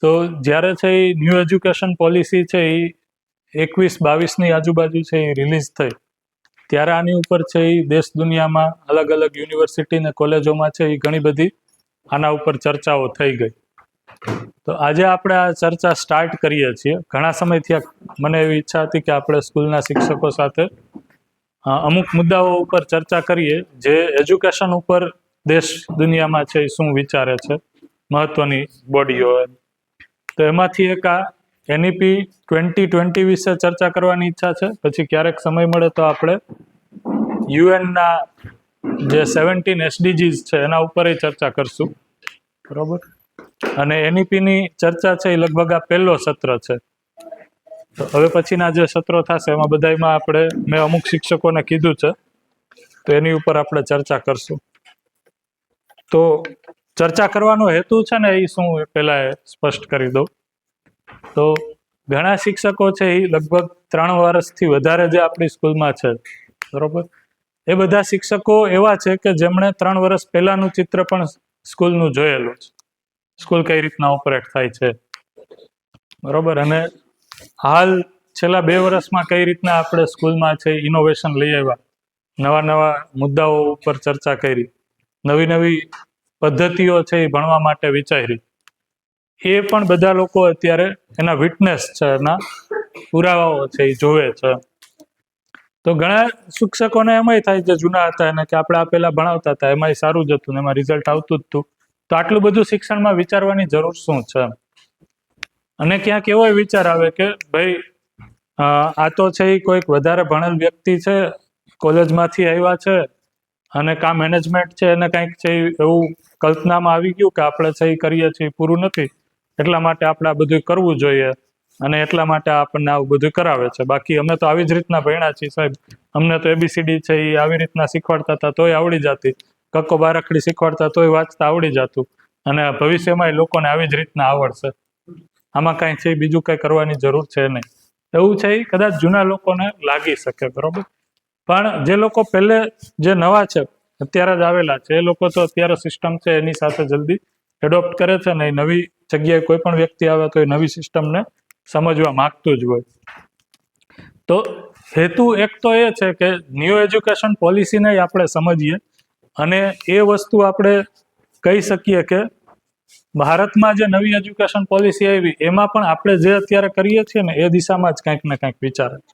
તો જ્યારે છે એ ન્યૂ એજ્યુકેશન પોલિસી છે એ 21-22ની આજુબાજુ છે એ રિલીઝ થઈ, ત્યારે આની ઉપર છે એ દેશ દુનિયામાં અલગ અલગ યુનિવર્સિટી ને કોલેજોમાં છે એ ઘણી બધી આના ઉપર ચર્ચાઓ થઈ ગઈ. તો આજે આપણે આ ચર્ચા સ્ટાર્ટ કરીએ છીએ. ઘણા સમયથી મને એવી ઈચ્છા હતી કે આપણે સ્કૂલના શિક્ષકો સાથે અમુક મુદ્દાઓ ઉપર ચર્ચા કરીએ જે એજ્યુકેશન ઉપર દેશ દુનિયામાં છે એ શું વિચારે છે, મહત્વની બોડીઓ. તો એમાંથી એક આ NEP 2020 વિશે ચર્ચા કરવાની ઈચ્છા છે. પછી ક્યારેક સમય મળે તો આપણે UN-ના જે 17 SDGs છે એના ઉપર ચર્ચા કરશું, બરોબર. અને NEP-ની ચર્ચા છે એ લગભગ આ પહેલો સત્ર છે. તો હવે પછીના જે સત્રો થશે એમાં બધામાં મેં અમુક શિક્ષકોને કીધું છે, તો એની ઉપર આપણે ચર્ચા કરશું. તો ચર્ચા કરવાનો હેતુ છે ને એ શું પહેલા સ્પષ્ટ કરી દઉં. તો ઘણા શિક્ષકો છે એ લગભગ 3 વર્ષથી વધારે જે આપણી સ્કૂલમાં છે, બરોબર, એ બધા શિક્ષકો એવા છે કે જેમણે 3 વર્ષ પહેલાનું ચિત્ર પણ સ્કૂલનું જોયેલું છે, સ્કૂલ કઈ રીતના ઓપરેટ થાય છે, બરોબર. અને હાલ છેલ્લા 2 વર્ષમાં કઈ રીતના આપણે સ્કૂલમાં છે ઇનોવેશન લઈ આવ્યા, નવા નવા મુદ્દાઓ ઉપર ચર્ચા કરી, નવી નવી પદ્ધતિઓ છે એ ભણવા માટે વિચારી, એ પણ બધા લોકો અત્યારે એના વિટનેસ છે, એના પુરાવાઓ છે એ જોવે છે. તો ઘણા શિક્ષકોને એમાંય થાય જે જૂના હતા એને કે આપણે આ પહેલા ભણાવતા હતા એમાંય સારું જ હતું ને એમાં રિઝલ્ટ આવતું જ હતું, તો આટલું બધું શિક્ષણમાં વિચારવાની જરૂર શું છે. અને ક્યાંક એવો વિચાર આવે કે ભાઈ આ તો છે એ કોઈક વધારે ભણેલ વ્યક્તિ છે, કોલેજમાંથી આવ્યા છે અને કાં મેનેજમેન્ટ છે એને કંઈક છે એવું કલ્પનામાં આવી ગયું કે આપણે છે એ કરીએ છીએ પૂરું નથી, એટલા માટે આપણે આ બધું કરવું જોઈએ અને એટલા માટે આપણને આવું બધું કરાવે છે. બાકી અમે તો આવી જ રીતના ભણ્યા છીએ સાહેબ, અમને તો ABCD છે એ આવી રીતના શીખવાડતા હતા તોય આવડી જતી, કક્કો બારાખડી શીખવાડતા તોય વાંચતા આવડી જતું, અને ભવિષ્યમાં લોકોને આવી જ રીતના આવડશે, આમાં કાંઈ છે બીજું કંઈ કરવાની જરૂર છે નહીં, એવું છે એ કદાચ જૂના લોકોને લાગી શકે, બરોબર. પણ જે લોકો પહેલે જે નવા છે અત્યારે જ આવેલા છે એ લોકો તો અત્યારે સિસ્ટમ છે એની સાથે જલ્દી એડોપ્ટ કરે છે ને, એ નવી જગ્યાએ કોઈ પણ વ્યક્તિ આવે તો એ નવી સિસ્ટમને સમજવા માંગતું જ હોય. તો હેતુ એક તો એ છે કે ન્યૂ એજ્યુકેશન પોલિસીને આપણે સમજીએ, અને એ વસ્તુ આપણે કહી શકીએ કે ભારતમાં જે નવી એજ્યુકેશન પોલિસી આવી એમાં પણ આપણે જે અત્યારે કરીએ છીએ ને એ દિશામાં જ કંઈક ને કંઈક વિચારે છે.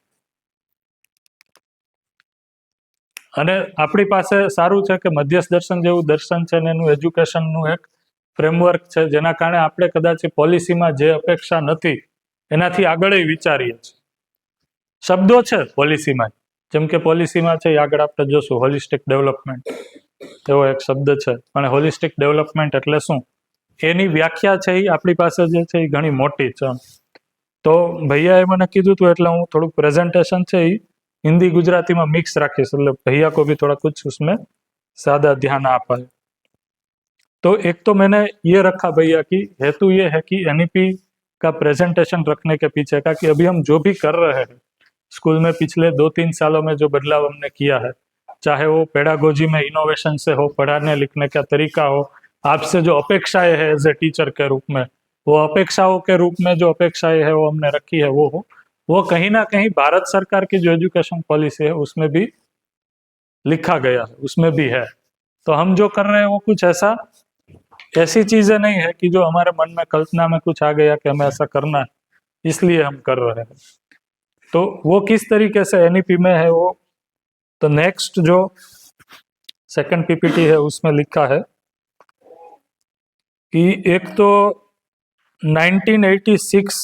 અને આપણી પાસે સારું છે કે મધ્યસ્થ દર્શન જેવું દર્શન છે ને એનું એજ્યુકેશનનું એક ફ્રેમવર્ક છે, જેના કારણે આપણે કદાચ પોલિસીમાં જે અપેક્ષા નથી એનાથી આગળ વિચારીએ છીએ. શબ્દો છે પોલિસીમાં, જેમ કે પોલિસીમાં છે આગળ આપણે જોશું હોલિસ્ટિક ડેવલપમેન્ટ એવો એક શબ્દ છે, અને હોલિસ્ટિક ડેવલપમેન્ટ એટલે શું એની વ્યાખ્યા છે એ આપણી પાસે જે છે એ ઘણી મોટી છે. તો ભૈયાએ મને કીધું હતું એટલે હું થોડુંક પ્રેઝન્ટેશન છે એ हिंदी गुजराती में मिक्स राखीश, मतलब भैया को भी थोड़ा कुछ उसमें ज्यादा ध्यान आ पाए. तो एक तो मैंने ये रखा भैया की हेतु ये है कि NEP का प्रेजेंटेशन रखने के पीछे का कि अभी हम जो भी कर रहे हैं स्कूल में पिछले 2-3 सालों में जो बदलाव हमने किया है, चाहे वो पेडागोजी में इनोवेशन से हो, पढ़ाने लिखने का तरीका हो, आपसे जो अपेक्षाएं है एज ए टीचर के रूप में, वो अपेक्षाओं के रूप में जो अपेक्षाएं है वो हमने रखी है, वो हो वो कहीं ना कहीं भारत सरकार की जो एजुकेशन पॉलिसी है उसमें भी लिखा गया है, उसमें भी है. तो हम जो कर रहे हैं वो कुछ ऐसी चीजें नहीं है कि जो हमारे मन में कल्पना में कुछ आ गया कि हमें ऐसा करना है इसलिए हम कर रहे हैं. तो वो किस तरीके से NEP में है वो, तो नेक्स्ट जो सेकंड PPT है उसमें लिखा है कि एक तो 1986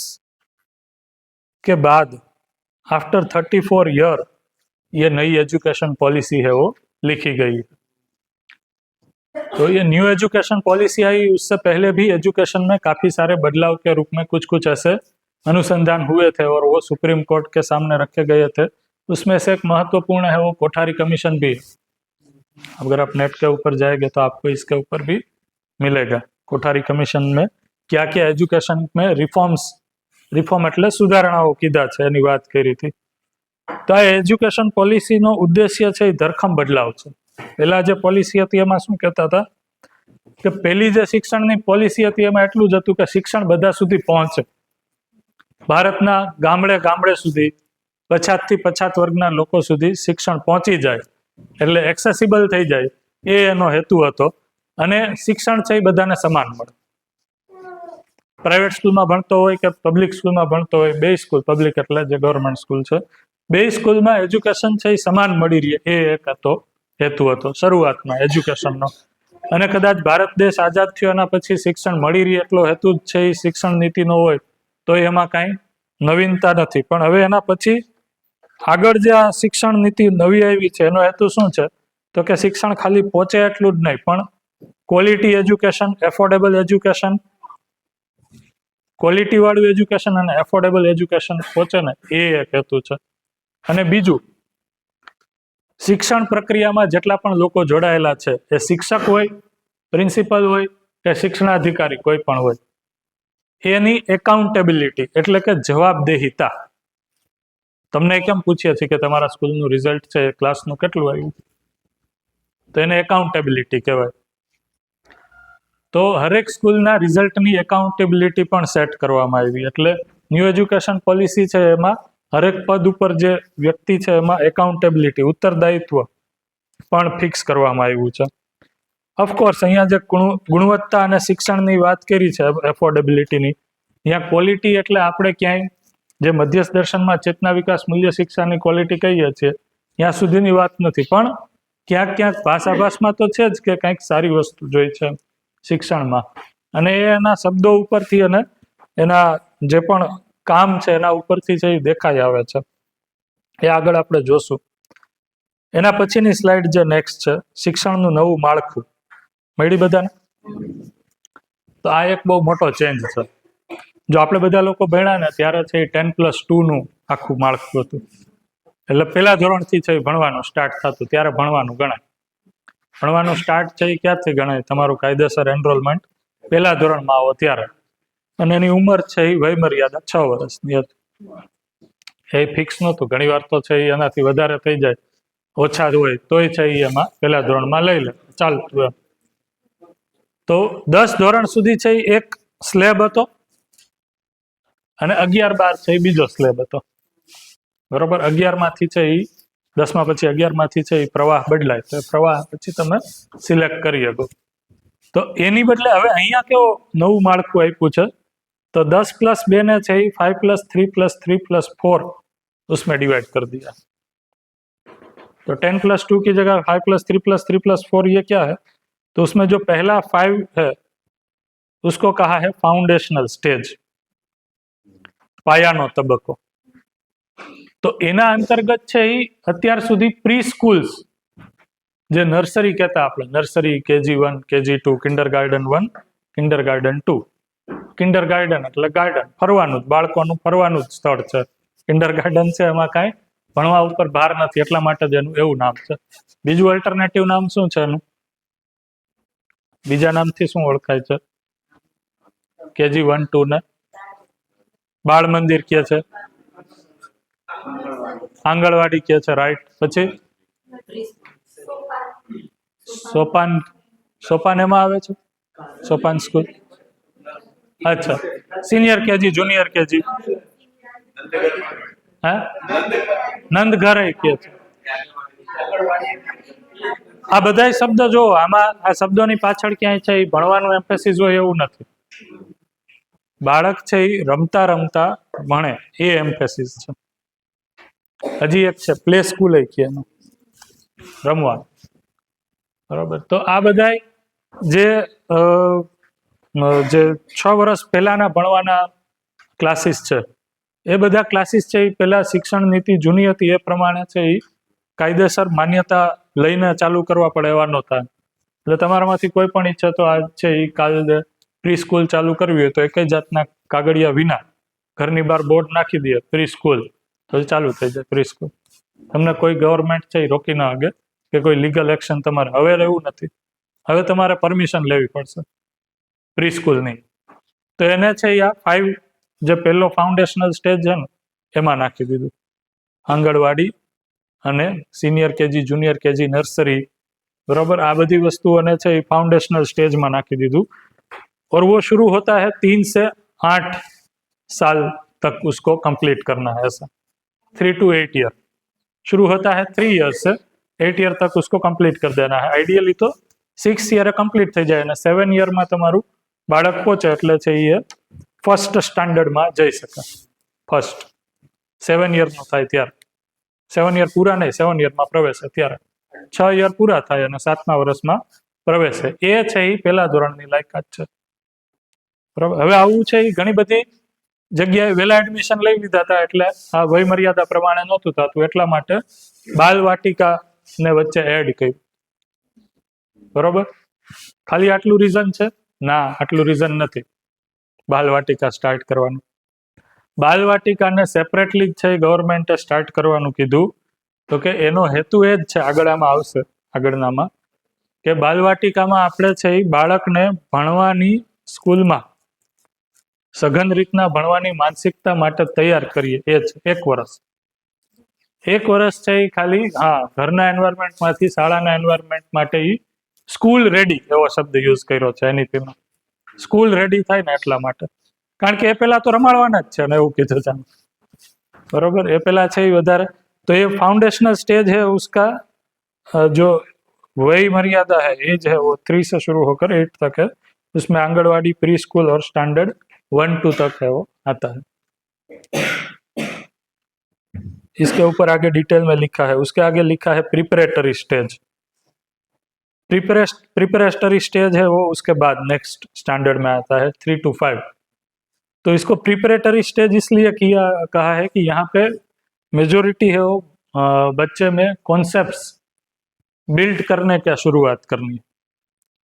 के बाद आफ्टर 34 ईयर ये नई एजुकेशन पॉलिसी है वो लिखी गई है. तो ये न्यू एजुकेशन पॉलिसी आई, उससे पहले भी एजुकेशन में काफ़ी सारे बदलाव के रूप में कुछ कुछ ऐसे अनुसंधान हुए थे और वो सुप्रीम कोर्ट के सामने रखे गए थे. उसमें से एक महत्वपूर्ण है वो कोठारी कमीशन भी है. अगर आप नेट के ऊपर जाएंगे तो आपको इसके ऊपर भी मिलेगा कोठारी कमीशन में क्या क्या एजुकेशन में रिफॉर्म એટલે સુધારણાઓ કીધા છે એની વાત કરી હતી. તો આ એજ્યુકેશન પોલિસીનો ઉદ્દેશ્ય છે એ ધરખમ બદલાવ છે. પહેલા જે પોલિસી હતી એમાં શું કહેતા હતા કે પહેલી જે શિક્ષણની પોલિસી હતી એમાં એટલું જ હતું કે શિક્ષણ બધા સુધી પહોંચે, ભારતના ગામડે ગામડે સુધી, પછાતથી પછાત વર્ગના લોકો સુધી શિક્ષણ પહોંચી જાય, એટલે એક્સેસિબલ થઈ જાય, એ એનો હેતુ હતો. અને શિક્ષણ છે એ બધાને સમાન મળે. પ્રાઇવેટ સ્કૂલમાં ભણતો હોય કે પબ્લિક સ્કૂલમાં ભણતો હોય, બે સ્કૂલ, પબ્લિક એટલે જે ગવર્મેન્ટ સ્કૂલ છે, બે સ્કૂલમાં એજ્યુકેશન છે એ સમાન મળી રહે, એ એક હેતુ હતો શરૂઆતમાં એજ્યુકેશનનો. અને કદાચ ભારત દેશ આઝાદ થયો એના પછી શિક્ષણ મળી રહે એટલો હેતુ જ છે એ શિક્ષણ નીતિનો હોય તો એમાં કાંઈ નવીનતા નથી. પણ હવે એના પછી આગળ જે આ શિક્ષણ નીતિ નવી આવી છે એનો હેતુ શું છે, તો કે શિક્ષણ ખાલી પહોંચે એટલું જ નહીં, પણ quality education, affordable education, quality વાળું એજ્યુકેશન અને એફોર્ડેબલ એજ્યુકેશન પહોંચે ને, એ એક હેતુ છે. અને બીજું, શિક્ષણ પ્રક્રિયામાં જેટલા પણ લોકો જોડાયેલા છે, એ શિક્ષક હોય, પ્રિન્સિપલ હોય કે શિક્ષણાધિકારી કોઈ પણ હોય, એની એકાઉન્ટેબિલિટી એટલે કે જવાબદેહિતા. તમને કેમ પૂછીએ છીએ કે તમારા સ્કૂલનું રિઝલ્ટ છે ક્લાસનું કેટલું આવ્યું, તો એને એકાઉન્ટેબિલિટી કહેવાય. તો હરેક સ્કૂલના રિઝલ્ટની એકાઉન્ટેબિલિટી પણ સેટ કરવામાં આવી. એટલે ન્યૂ એજ્યુકેશન પોલિસી છે એમાં હરેક પદ ઉપર જે વ્યક્તિ છે એમાં એકાઉન્ટેબિલિટી, ઉત્તરદાયિત્વ પણ ફિક્સ કરવામાં આવ્યું છે. ઓફકોર્સ અહીંયા જે ગુણવત્તા અને શિક્ષણની વાત કરી છે એફોર્ડેબિલિટીની, અહીંયા ક્વોલિટી એટલે આપણે ક્યાંય જે મધ્યસ્થ દર્શનમાં ચેતના વિકાસ મૂલ્ય શિક્ષાની ક્વોલિટી કહીએ છીએ ત્યાં સુધીની વાત નથી, પણ ક્યાંક ક્યાંક ભાષાભાસમાં તો છે જ કે કંઈક સારી વસ્તુ જોઈ છે શિક્ષણમાં, અને એના શબ્દો ઉપરથી અને એના જે પણ કામ છે એના ઉપરથી છે એ દેખાઈ આવે છે. એ આગળ આપણે જોશું. એના પછીની સ્લાઇડ જે નેક્સ્ટ છે, શિક્ષણનું નવું માળખું. મળી બધાને? તો આ એક બહુ મોટો ચેન્જ છે. જો આપણે બધા લોકો ભણ્યા ને ત્યારે છે એ 10+2 આખું માળખું હતું. એટલે પહેલા ધોરણથી છે ભણવાનું સ્ટાર્ટ થતું, ત્યારે ભણવાનું ગણાય. ભણવાનું સ્ટાર્ટ છે એ ક્યાંથી ગણાય? તમારું કાયદેસર એનરોલમેન્ટ પહેલા ધોરણમાં આવો ત્યારે. અને એની ઉંમર છે એ વયમર્યાદા 6 વર્ષની હતી. એ ફિક્સ નહોતું, ઘણી વાર તો છે એ એનાથી વધારે થઈ જાય, ઓછા જ હોય તોય છે એ એમાં પહેલા ધોરણમાં લઈ લે, ચાલતું એમ. તો 10 ધોરણ સુધી છે એ એક સ્લેબ હતો, અને 11-12 છે એ બીજો સ્લેબ હતો. બરોબર? 11માંથી છે એ 10માં પછી 11માંથી છે એ પ્રવાહ બદલાય, તો પ્રવાહ પછી તમે સિલેક્ટ કરી શકો. તો એની બદલે હવે અહીંયા કેવો નવું માળખું આપ્યું છે, तो 10+2 ने છે 5+3+3+4 उसमें डिवाइड कर दिया. तो 10+2 की जगह 5+3+3+4 ये क्या है, तो उसमें जो पहला 5 है उसको कहा है फाउंडेशनल स्टेज, पायानो तबक्को. तो एना अंतर्गत છે અત્યાર સુધી પ્રી સ્કૂલ્સ, જે નર્સરી કહેતા આપણે, nursery, KG1, KG2, kindergarten 1, kindergarten 2. Kindergarten એટલે ગાર્ડન, ફરવાનું જ, બાળકોનું ફરવાનું જ સ્થળ છે. કિન્ડરગાર્ટન છે એમાં કાંઈ ભણવા ઉપર ભાર નથી, એટલા માટે જ એનું એવું નામ છે. બીજું અલ્ટરનેટિવ નામ શું છે એનું? બીજા નામથી શું ઓળખાય છે? KG1, 2 ને બાળ મંદિર કહે છે, આંગણવાડી કહે છે, રાઈટ. પછી સોપાન, સોપાન એમાં આવે છે, સોપાન સ્કૂલ. અચ્છા, સિનિયર KG, જુનિયર KG, હા, નંદ ઘરે કહે છે. આ બધા શબ્દ જો આમાં, આ શબ્દોની પાછળ ક્યાંય છે એ ભણવાનું એમ્ફેસિસ હોય એવું નથી. બાળક છે એ રમતા રમતા ભણે, એ એમ્ફેસિસ છે. હજી એક છે પ્લે સ્કૂલ, એ કે રમવા. બરોબર? તો આ બધા જે 6 વર્ષ પહેલાના ભણવાના ક્લાસીસ છે, એ બધા ક્લાસીસ છે એ પહેલા શિક્ષણ નીતિ જૂની હતી એ પ્રમાણે છે એ કાયદેસર માન્યતા લઈને ચાલુ કરવા પડે એવા નહોતા. એટલે તમારામાંથી કોઈ પણ ઈચ્છે તો આ છે એ કાલે પ્રી સ્કૂલ ચાલુ કરવી હોય તો એક જાતના કાગળિયા વિના ઘરની બહાર બોર્ડ નાખી દે પ્રી સ્કૂલ, તો ચાલુ થઈ જાય પ્રી સ્કૂલ. તમને કોઈ ગવર્મેન્ટ છે એ રોકી ના શકે કે કોઈ લીગલ એક્શન તમારે. હવે એવું નથી, હવે તમારે પરમિશન લેવી પડશે પ્રી સ્કૂલની. તો એને છે આ 5 જે પહેલો ફાઉન્ડેશનલ સ્ટેજ છે ને એમાં નાખી દીધું. આંગણવાડી અને senior KG, junior KG, nursery, बराबर। आ बधी वस्तुओने छे फाउंडेशनल स्टेज में नाखी दीधुं। और वो शुरू होता है 3 से 8 साल तक उसको कंप्लीट करना है, ऐसा 3 to 8 ईयर। शुरू होता है 3 ईयर से 8 ईयर तक उसको कंप्लीट कर देना है। आइडियली तो 6 ईयर कंप्लीट थी जाए, 7 ईयर में तमारू बाळक पहोंचे एटले छे ये फर्स्ट स्टैंडर्ड में जई सके। फर्स्ट 7 ईयर नो थाय त्यारे, 7 ईयर पूरा नहीं, 7 ईयर में प्रवेश त्यारे 6 ईयर पूरा थाय अने 7मा वर्ष में प्रवेश ए छे ई पहेला धोरणनी लायकात छे, बराबर। हवे आवुं छे ई घणी बधी जग्याए वेला एडमिशन लई लीधा था एटले आ वय मर्यादा प्रमाणे नहोतुं थતું, એટલા માટે બાલવાટિકા ને વચ્ચે એડ કર્યું, બરોબર। ખાલી આટલું રીઝન છે? ના, આટલું રીઝન નથી બાલવાટિકા સ્ટાર્ટ કરવાનું। બાલવાટિકાને સેપરેટલી છે ગવર્મેન્ટે સ્ટાર્ટ કરવાનું કીધું, તો કે એનો હેતુ એ જ છે, આગળ આમાં આવશે આગળનામાં, કે બાલવાટિકામાં આપણે છે એ બાળકને ભણવાની સ્કૂલમાં સઘન રીતના ભણવાની માનસિકતા માટે તૈયાર કરીએ, એ જ 1 વર્ષ। 1 વર્ષ છે એ ખાલી ઘરના એન્વાયરમેન્ટમાંથી શાળાના એન્વાયરમેન્ટ માટે એ સ્કૂલ રેડી એવો શબ્દ યુઝ કર્યો છે એનઈપીમાં। સ્કૂલ રેડી થાય ને એટલા માટે, કારણ કે એ પહેલા તો રમાડવાના જ છે ને એવું કીધું છે, बरोबर। ये पहला है वधारे, तो ये फाउंडेशनल स्टेज है उसका जो वय मर्यादा है एज है वो 3 से शुरू होकर 8 तक है। उसमें आंगनवाड़ी, प्री स्कूल और स्टैंडर्ड 1-2 तक है वो आता है। इसके ऊपर आगे डिटेल में लिखा है, उसके आगे लिखा है प्रिपरेटरी स्टेज। प्रिपरेटरी स्टेज है वो उसके बाद नेक्स्ट स्टैंडर्ड में आता है 3 to 5। तो इसको प्रिपरेटरी स्टेज इसलिए कहा है कि यहाँ पे मेजोरिटी है वो बच्चे में कॉन्सेप्ट्स बिल्ड करने का शुरुआत करनी,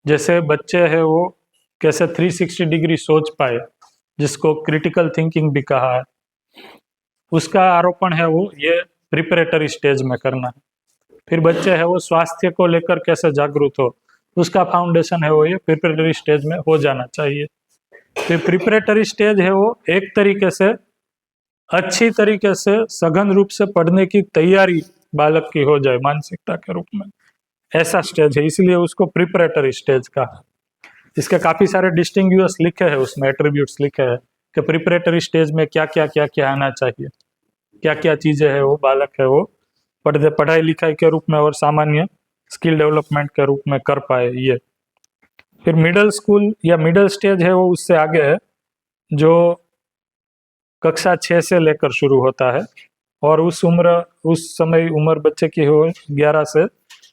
जैसे बच्चे है वो कैसे 360 डिग्री सोच पाए, जिसको क्रिटिकल थिंकिंग भी कहा है, उसका आरोपण है वो ये प्रिपरेटरी स्टेज में करना है। फिर बच्चे है वो स्वास्थ्य को लेकर कैसे जागरूक हो, उसका फाउंडेशन है वो ये प्रिपरेटरी स्टेज में हो जाना चाहिए। फिर प्रिपरेटरी स्टेज है वो एक तरीके से अच्छी तरीके से सघन रूप से पढ़ने की तैयारी बालक की हो जाए मानसिकता के रूप में, ऐसा स्टेज है, इसलिए उसको प्रिपरेटरी स्टेज का है। इसके काफी सारे डिस्टिंग्विश लिखे हैं, उसमें एट्रीब्यूट्स लिखे हैं कि प्रिपरेटरी स्टेज में क्या क्या आना चाहिए, क्या क्या चीजें है वो बालक है वो पढ़ाई लिखाई के रूप में और सामान्य स्किल डेवलपमेंट के रूप में कर पाए ये। फिर मिडिल स्कूल या मिडिल स्टेज है वो उससे आगे है, जो कक्षा 6 से लेकर शुरू होता है, और उस समय उम्र बच्चे की हो 11 से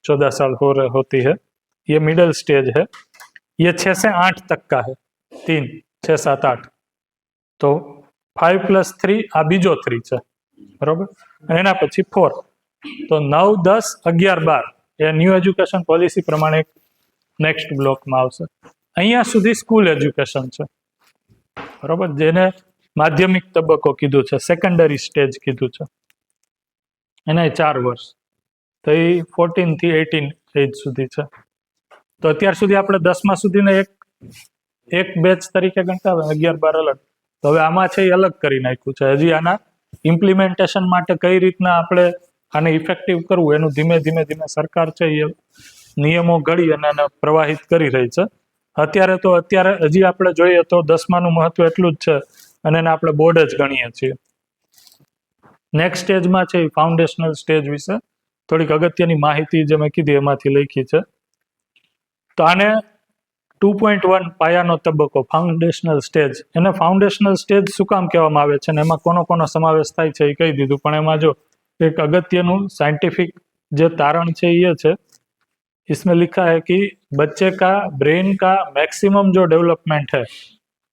14 साल होती है। ये मिडिल स्टेज है, ये 6 से 8 तक का है, 3, 6, 7, 8। तो 5+3 आ बीजो 3 है, बराबर। एना पछी 4, तो 9, 10, 11, 12 ये न्यू एज्युकेशन पॉलिसी प्रमाणे नेक्स्ट ब्लॉक में आवशे। अहींया सुधी स्कूल एज्युकेशन है, बराबर, जेने माध्यमिक तबक्को कीधुं छे, सेकंडरी स्टेज कीधुं छे, एना 4 वर्ष, तो ये 14 થી 18 एज सुधी छे। तो अत्यार सुधी आपणे 10मा सुधीने एक बेच तरीके गणता होय, 11, 12 अलग। तो हवे आमां छे अलग करी नाख्युं छे। हजी आना इम्प्लिमेंटेशन माटे कई रीतना आपणे आने इफेक्टिव करवुं एनुं धीमे धीमे सरकार छे ए नियमो घड़ी अने प्रवाहित करी रही है। અત્યારે હજી આપણે જોઈએ તો 10માનું મહત્વ એટલું જ છે, અને એને આપણે બોર્ડ જ ગણીએ છીએ। નેક્સ્ટ સ્ટેજમાં છે ફાઉન્ડેશનલ સ્ટેજ વિશે થોડીક અગત્યની માહિતી જે મેં કીધી એમાંથી લખી છે। તો આને 2.1 પાયાનો તબક્કો ફાઉન્ડેશનલ સ્ટેજ, એને ફાઉન્ડેશનલ સ્ટેજ શું કામ કહેવામાં આવે છે અને એમાં કોનો સમાવેશ થાય છે એ કહી દીધું, પણ એમાં જો એક અગત્યનું સાયન્ટિફિક જે તારણ છે એ છે, इसमें लिखा है कि बच्चे का ब्रेन का मैक्सिमम जो डेवलपमेंट है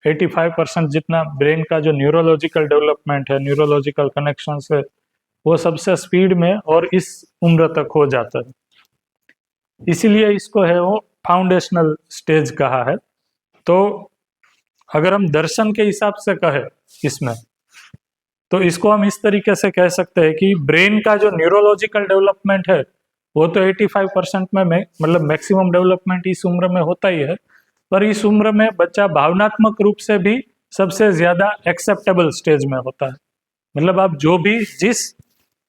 85% जितना ब्रेन का जो न्यूरोलॉजिकल डेवलपमेंट है, न्यूरोलॉजिकल कनेक्शन है, वो सबसे स्पीड में और इस उम्र तक हो जाता है। इसीलिए इसको है वो फाउंडेशनल स्टेज कहा है। तो अगर हम दर्शन के हिसाब से कहें इसमें, तो इसको हम इस तरीके से कह सकते हैं कि ब्रेन का जो न्यूरोलॉजिकल डेवलपमेंट है वो तो 85% में मतलब मैक्सिमम डेवलपमेंट इस उम्र में होता ही है, पर इस उम्र में बच्चा भावनात्मक रूप से भी सबसे ज्यादा एक्सेप्टेबल स्टेज में होता है। मतलब आप जो भी जिस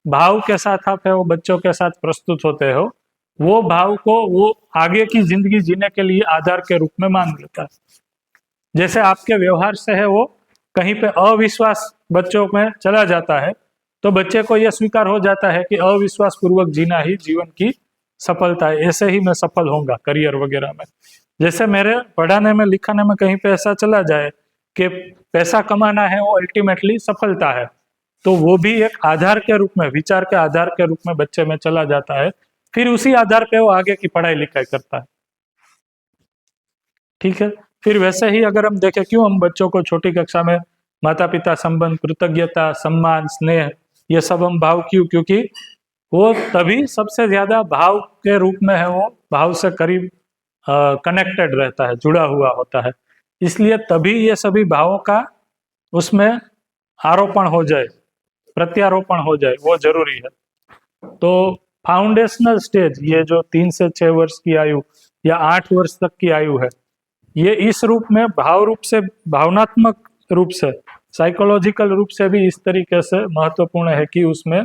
भाव के साथ आप है वो बच्चों के साथ प्रस्तुत होते हो, वो भाव को वो आगे की जिंदगी जीने के लिए आधार के रूप में मान लेता है। जैसे आपके व्यवहार से है वो कहीं पे अविश्वास बच्चों में चला जाता है, तो बच्चे को यह स्वीकार हो जाता है कि अविश्वास पूर्वक जीना ही जीवन की सफलता है, ऐसे ही मैं सफल होऊंगा करियर वगैरह में। जैसे मेरे पढ़ाने में लिखाने में कहीं पे ऐसा चला जाए कि पैसा कमाना है वो अल्टीमेटली सफलता है, तो वो भी एक आधार के रूप में, विचार के आधार के रूप में बच्चे में चला जाता है। फिर उसी आधार पे वो आगे की पढ़ाई लिखाई करता है। ठीक है, फिर वैसे ही अगर हम देखें, क्यों हम बच्चों को छोटी कक्षा में माता पिता संबंध, कृतज्ञता, सम्मान, स्नेह, ये सब हम भाव क्यों, क्योंकि वो तभी सबसे ज्यादा भाव के रूप में है, वो भाव से करीब कनेक्टेड रहता है, जुड़ा हुआ होता है। इसलिए तभी ये सभी भावों का उसमें आरोपण हो जाए, प्रत्यारोपण हो जाए, वो जरूरी है। तो फाउंडेशनल स्टेज, ये जो 3 से 6 वर्ष की आयु या 8 वर्ष तक की आयु है, ये इस रूप में भाव रूप से, भावनात्मक रूप से, साइकोलॉजिकल रूप से भी इस तरीके से महत्वपूर्ण है कि उसमें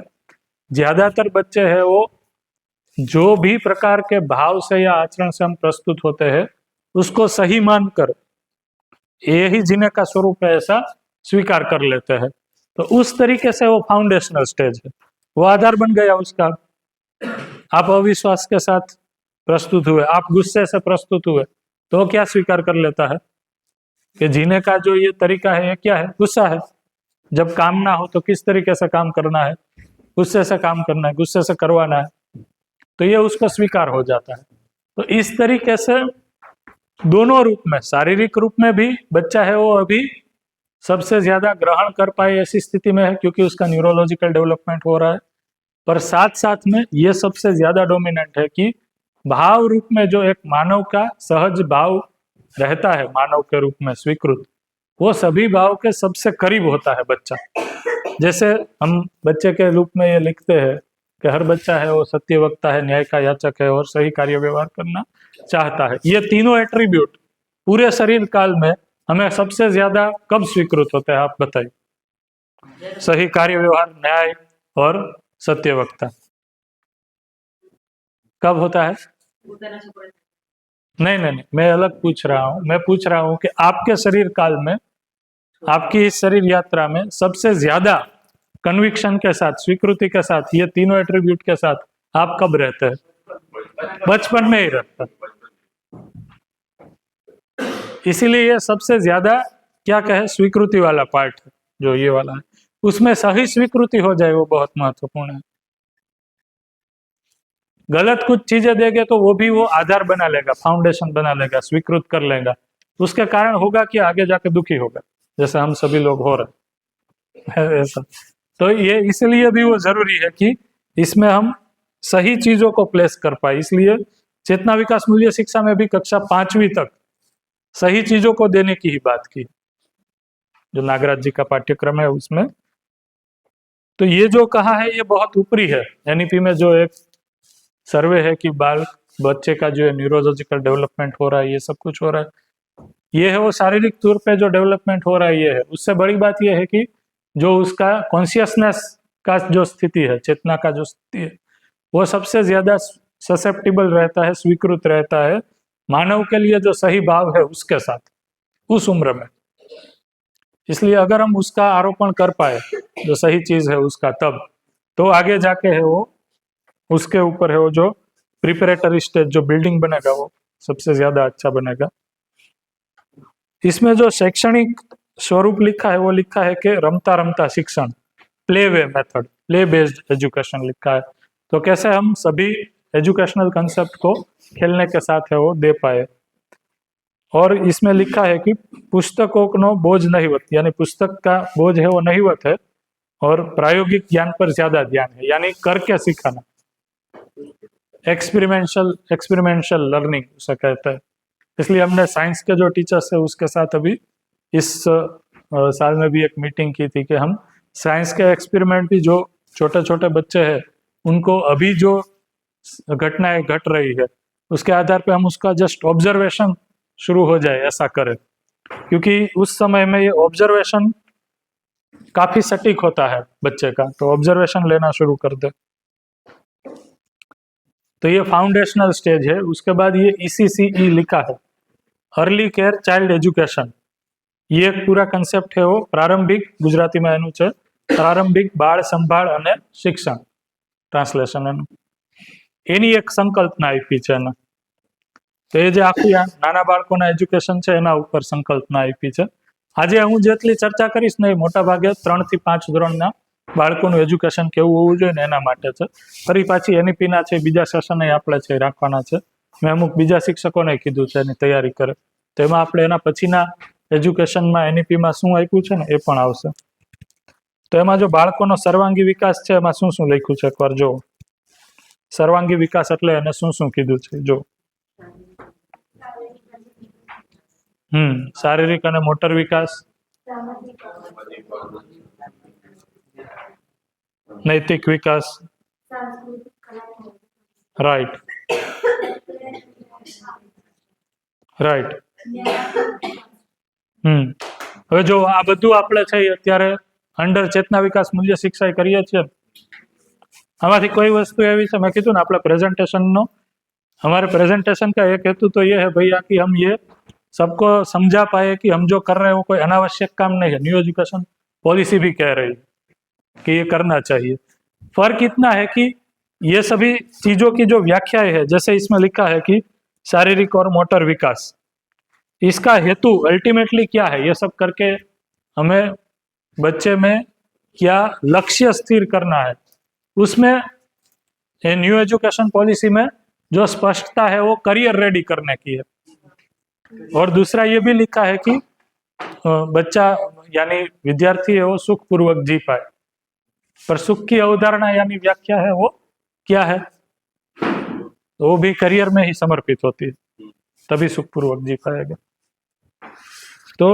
ज्यादातर बच्चे हैं वो जो भी प्रकार के भाव से या आचरण से हम प्रस्तुत होते हैं उसको सही मानकर यही जीने का स्वरूप है ऐसा स्वीकार कर लेते हैं। तो उस तरीके से वो फाउंडेशनल स्टेज है, वो आधार बन गया उसका। आप अविश्वास के साथ प्रस्तुत हुए, आप गुस्से से प्रस्तुत हुए, तो क्या स्वीकार कर लेता है कि जीने का जो ये तरीका है ये क्या है, गुस्सा है। जब काम ना हो तो किस तरीके से काम करना है, गुस्से से काम करना है, गुस्से से करवाना है, तो ये उसको स्वीकार हो जाता है। तो इस तरीके से दोनों रूप में, शारीरिक रूप में भी बच्चा है वो अभी सबसे ज्यादा ग्रहण कर पाए ऐसी स्थिति में है क्योंकि उसका न्यूरोलॉजिकल डेवलपमेंट हो रहा है, पर साथ साथ में ये सबसे ज्यादा डोमिनेंट है कि भाव रूप में जो एक मानव का सहज भाव रहता है, मानव के रूप में स्वीकृत, वो सभी भाव के सबसे करीब होता है बच्चा। जैसे हम बच्चे के रूप में ये लिखते हैं कि हर बच्चा है वो सत्यवक्ता है, न्याय का याचक है और सही कार्य व्यवहार करना चाहता है। ये तीनों एट्रीब्यूट पूरे शरीर काल में हमें सबसे ज्यादा कब स्वीकृत होते हैं, आप बताइए। सही कार्य व्यवहार, न्याय और सत्यवक्ता कब होता है? नहीं नहीं नहीं, मैं अलग पूछ रहा हूँ। मैं पूछ रहा हूँ कि आपके शरीर काल में, आपकी इस शरीर यात्रा में सबसे ज्यादा कन्विक्शन के साथ, स्वीकृति के साथ, ये तीनों एट्रीब्यूट के साथ आप कब रहते हैं? बचपन में ही रहता है। इसीलिए ये सबसे ज्यादा क्या कहे स्वीकृति वाला पार्ट है, जो ये वाला है, उसमें सही स्वीकृति हो जाए वो बहुत महत्वपूर्ण है। गलत कुछ चीजें देंगे तो वो भी वो आधार बना लेगा, फाउंडेशन बना लेगा, स्वीकृत कर लेगा, उसके कारण होगा कि आगे जाके दुखी होगा, जैसे हम सभी लोग हो रहे हैं ऐसा। तो ये इसलिए भी वो जरूरी है कि इसमें हम सही चीजों को प्लेस कर पाए। इसलिए चेतना विकास मूल्य शिक्षा में भी कक्षा 5वीं तक सही चीजों को देने की ही बात की, जो नागराज जी का पाठ्यक्रम है उसमें। तो ये जो कहा है ये बहुत ऊपरी है। एनईपी में जो एक सर्वे है कि बच्चे का जो है न्यूरोलॉजिकल डेवलपमेंट हो रहा है, ये सब कुछ हो रहा है, ये है वो शारीरिक तौर पे जो डेवलपमेंट हो रहा है ये है। उससे बड़ी बात ये है कि जो उसका कॉन्शियसनेस का जो स्थिति है, चेतना का जो स्थिति है, वो सबसे ज्यादा ससेप्टिबल रहता है, स्वीकृत रहता है मानव के लिए जो सही भाव है उसके साथ, उस उम्र में। इसलिए अगर हम उसका आरोपण कर पाए जो सही चीज है उसका, तब तो आगे जाके है वो उसके ऊपर है वो जो प्रिपरेटरी स्टेज, जो बिल्डिंग बनेगा वो सबसे ज्यादा अच्छा बनेगा। इसमें जो शैक्षणिक स्वरूप लिखा है वो लिखा है कि रमता रमता शिक्षण, play way method, play based education लिखा है। तो कैसे हम सभी एजुकेशनल कंसेप्ट को खेलने के साथ है वो दे पाए। और इसमें लिखा है कि पुस्तकों को बोझ नहीवत, यानी पुस्तक का बोझ है वो नहीवत है और प्रायोगिक ज्ञान पर ज्यादा ध्यान है, यानी करके सिखाना, एक्सपेरिमेंटल लर्निंग उसे कहते हैं। इसलिए हमने साइंस के जो टीचर्स है उसके साथ अभी इस साल में भी एक मीटिंग की थी कि हम साइंस के एक्सपेरिमेंट भी, जो छोटे छोटे बच्चे हैं उनको अभी जो घटनाएं घट रही है उसके आधार पे हम उसका जस्ट ऑब्जर्वेशन शुरू हो जाए ऐसा करें, क्योंकि उस समय में ये ऑब्जर्वेशन काफी सटीक होता है बच्चे का, तो ऑब्जर्वेशन लेना शुरू कर दे। तो ये फाउंडेशनल स्टेज है। उसके बाद ये ECCE लिखा है, अर्ली केयर चाइल्ड एजुकेशन। ये एक पूरा कंसेप्ट है वो प्रारंभिक, गुजराती में एनु छे प्रारंभिक बाळ संभाळ अने शिक्षण, ट्रांसलेशन एनु एनी एक संकल्पना आपी छे ने। तो ये जे आखी नाना बाळकोना एज्युकेशन छे एना उपर संकल्पना आपी छे। આજે હું જેટલી ચર્ચા કરીશ ને એ મોટા ભાગે 3 થી 5 ધોરણના બાળકોનું એજ્યુકેશન કેવું હોવું જોઈએ ને એના માટે છે। ફરી પાછી NEP ના છે બીજા સેશન આપણે છે રાખવાના છે। મેં અમુક બીજા શિક્ષકોને કીધું છે એની તૈયારી કરે, તો એમાં આપણે એના પછીના એજ્યુકેશનમાં NEP માં શું આપ્યું છે ને એ પણ આવશે। તો એમાં જો બાળકોનો સર્વાંગી વિકાસ છે એમાં શું શું લખ્યું છે એકવાર જો। સર્વાંગી વિકાસ એટલે એને શું શું કીધું છે જો। શારીરિક અને મોટર વિકાસ, નૈતિક વિકાસ, રાઈટ રાઈટ। હવે જો આ બધું આપણે છે અત્યારે અંડર ચેतना विकास मूल्य शिक्षा કરીએ છીએ। આમાંથી કોઈ વસ્તુ એવી છે, મેં કીધું ને આપણે પ્રેजेंटेशनનો, हमारे प्रेजेंटेशन का एक हेतु तो ये है भैया कि हम ये सबको समझा पाए कि हम जो कर रहे हैं वो कोई अनावश्यक काम नहीं है। न्यू एजुकेशन पॉलिसी भी कह रही है कि ये करना चाहिए। फर्क इतना है कि ये सभी चीजों की जो व्याख्याएं है, जैसे इसमें लिखा है कि शारीरिक और मोटर विकास, इसका हेतु अल्टीमेटली क्या है, ये सब करके हमें बच्चे में क्या लक्ष्य स्थिर करना है, उसमें न्यू एजुकेशन पॉलिसी में जो स्पष्टता है वो करियर रेडी करने की है। और दूसरा ये भी लिखा है कि बच्चा यानी विद्यार्थी है वो सुखपूर्वक जी पाए, पर सुख की अवधारणा यानी व्याख्या है वो क्या है, वो भी करियर में ही समर्पित होती है, तभी सुखपूर्वक जी पाएगा। तो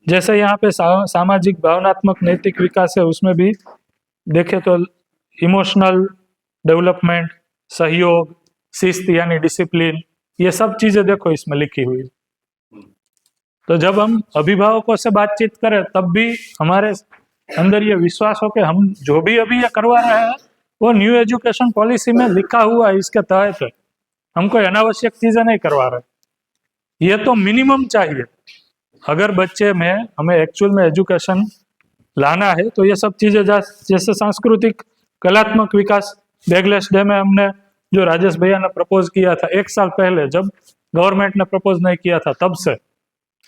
जैसे यहाँ पे सामाजिक भावनात्मक नैतिक विकास है, उसमें भी देखे तो इमोशनल डेवलपमेंट, सहयोग, शिस्त यानी डिसिप्लिन, ये सब चीजें देखो इसमें लिखी हुई है। तो जब हम अभिभावकों से बातचीत करें तब भी हमारे अंदर ये विश्वास हो कि हम जो भी अभी ये करवा रहे हैं वो न्यू एजुकेशन पॉलिसी में लिखा हुआ है, इसके तहत है। हम कोई अनावश्यक चीजें नहीं करवा रहे, ये तो मिनिमम चाहिए। अगर बच्चे में हमें एक्चुअल में एजुकेशन लाना है तो ये सब चीजें जैसे सांस्कृतिक कलात्मक विकास, बैगलेस डे में हमने जो राजेश भैया ने प्रपोज किया था 1 साल पहले, जब गवर्नमेंट ने प्रपोज नहीं किया था तब से,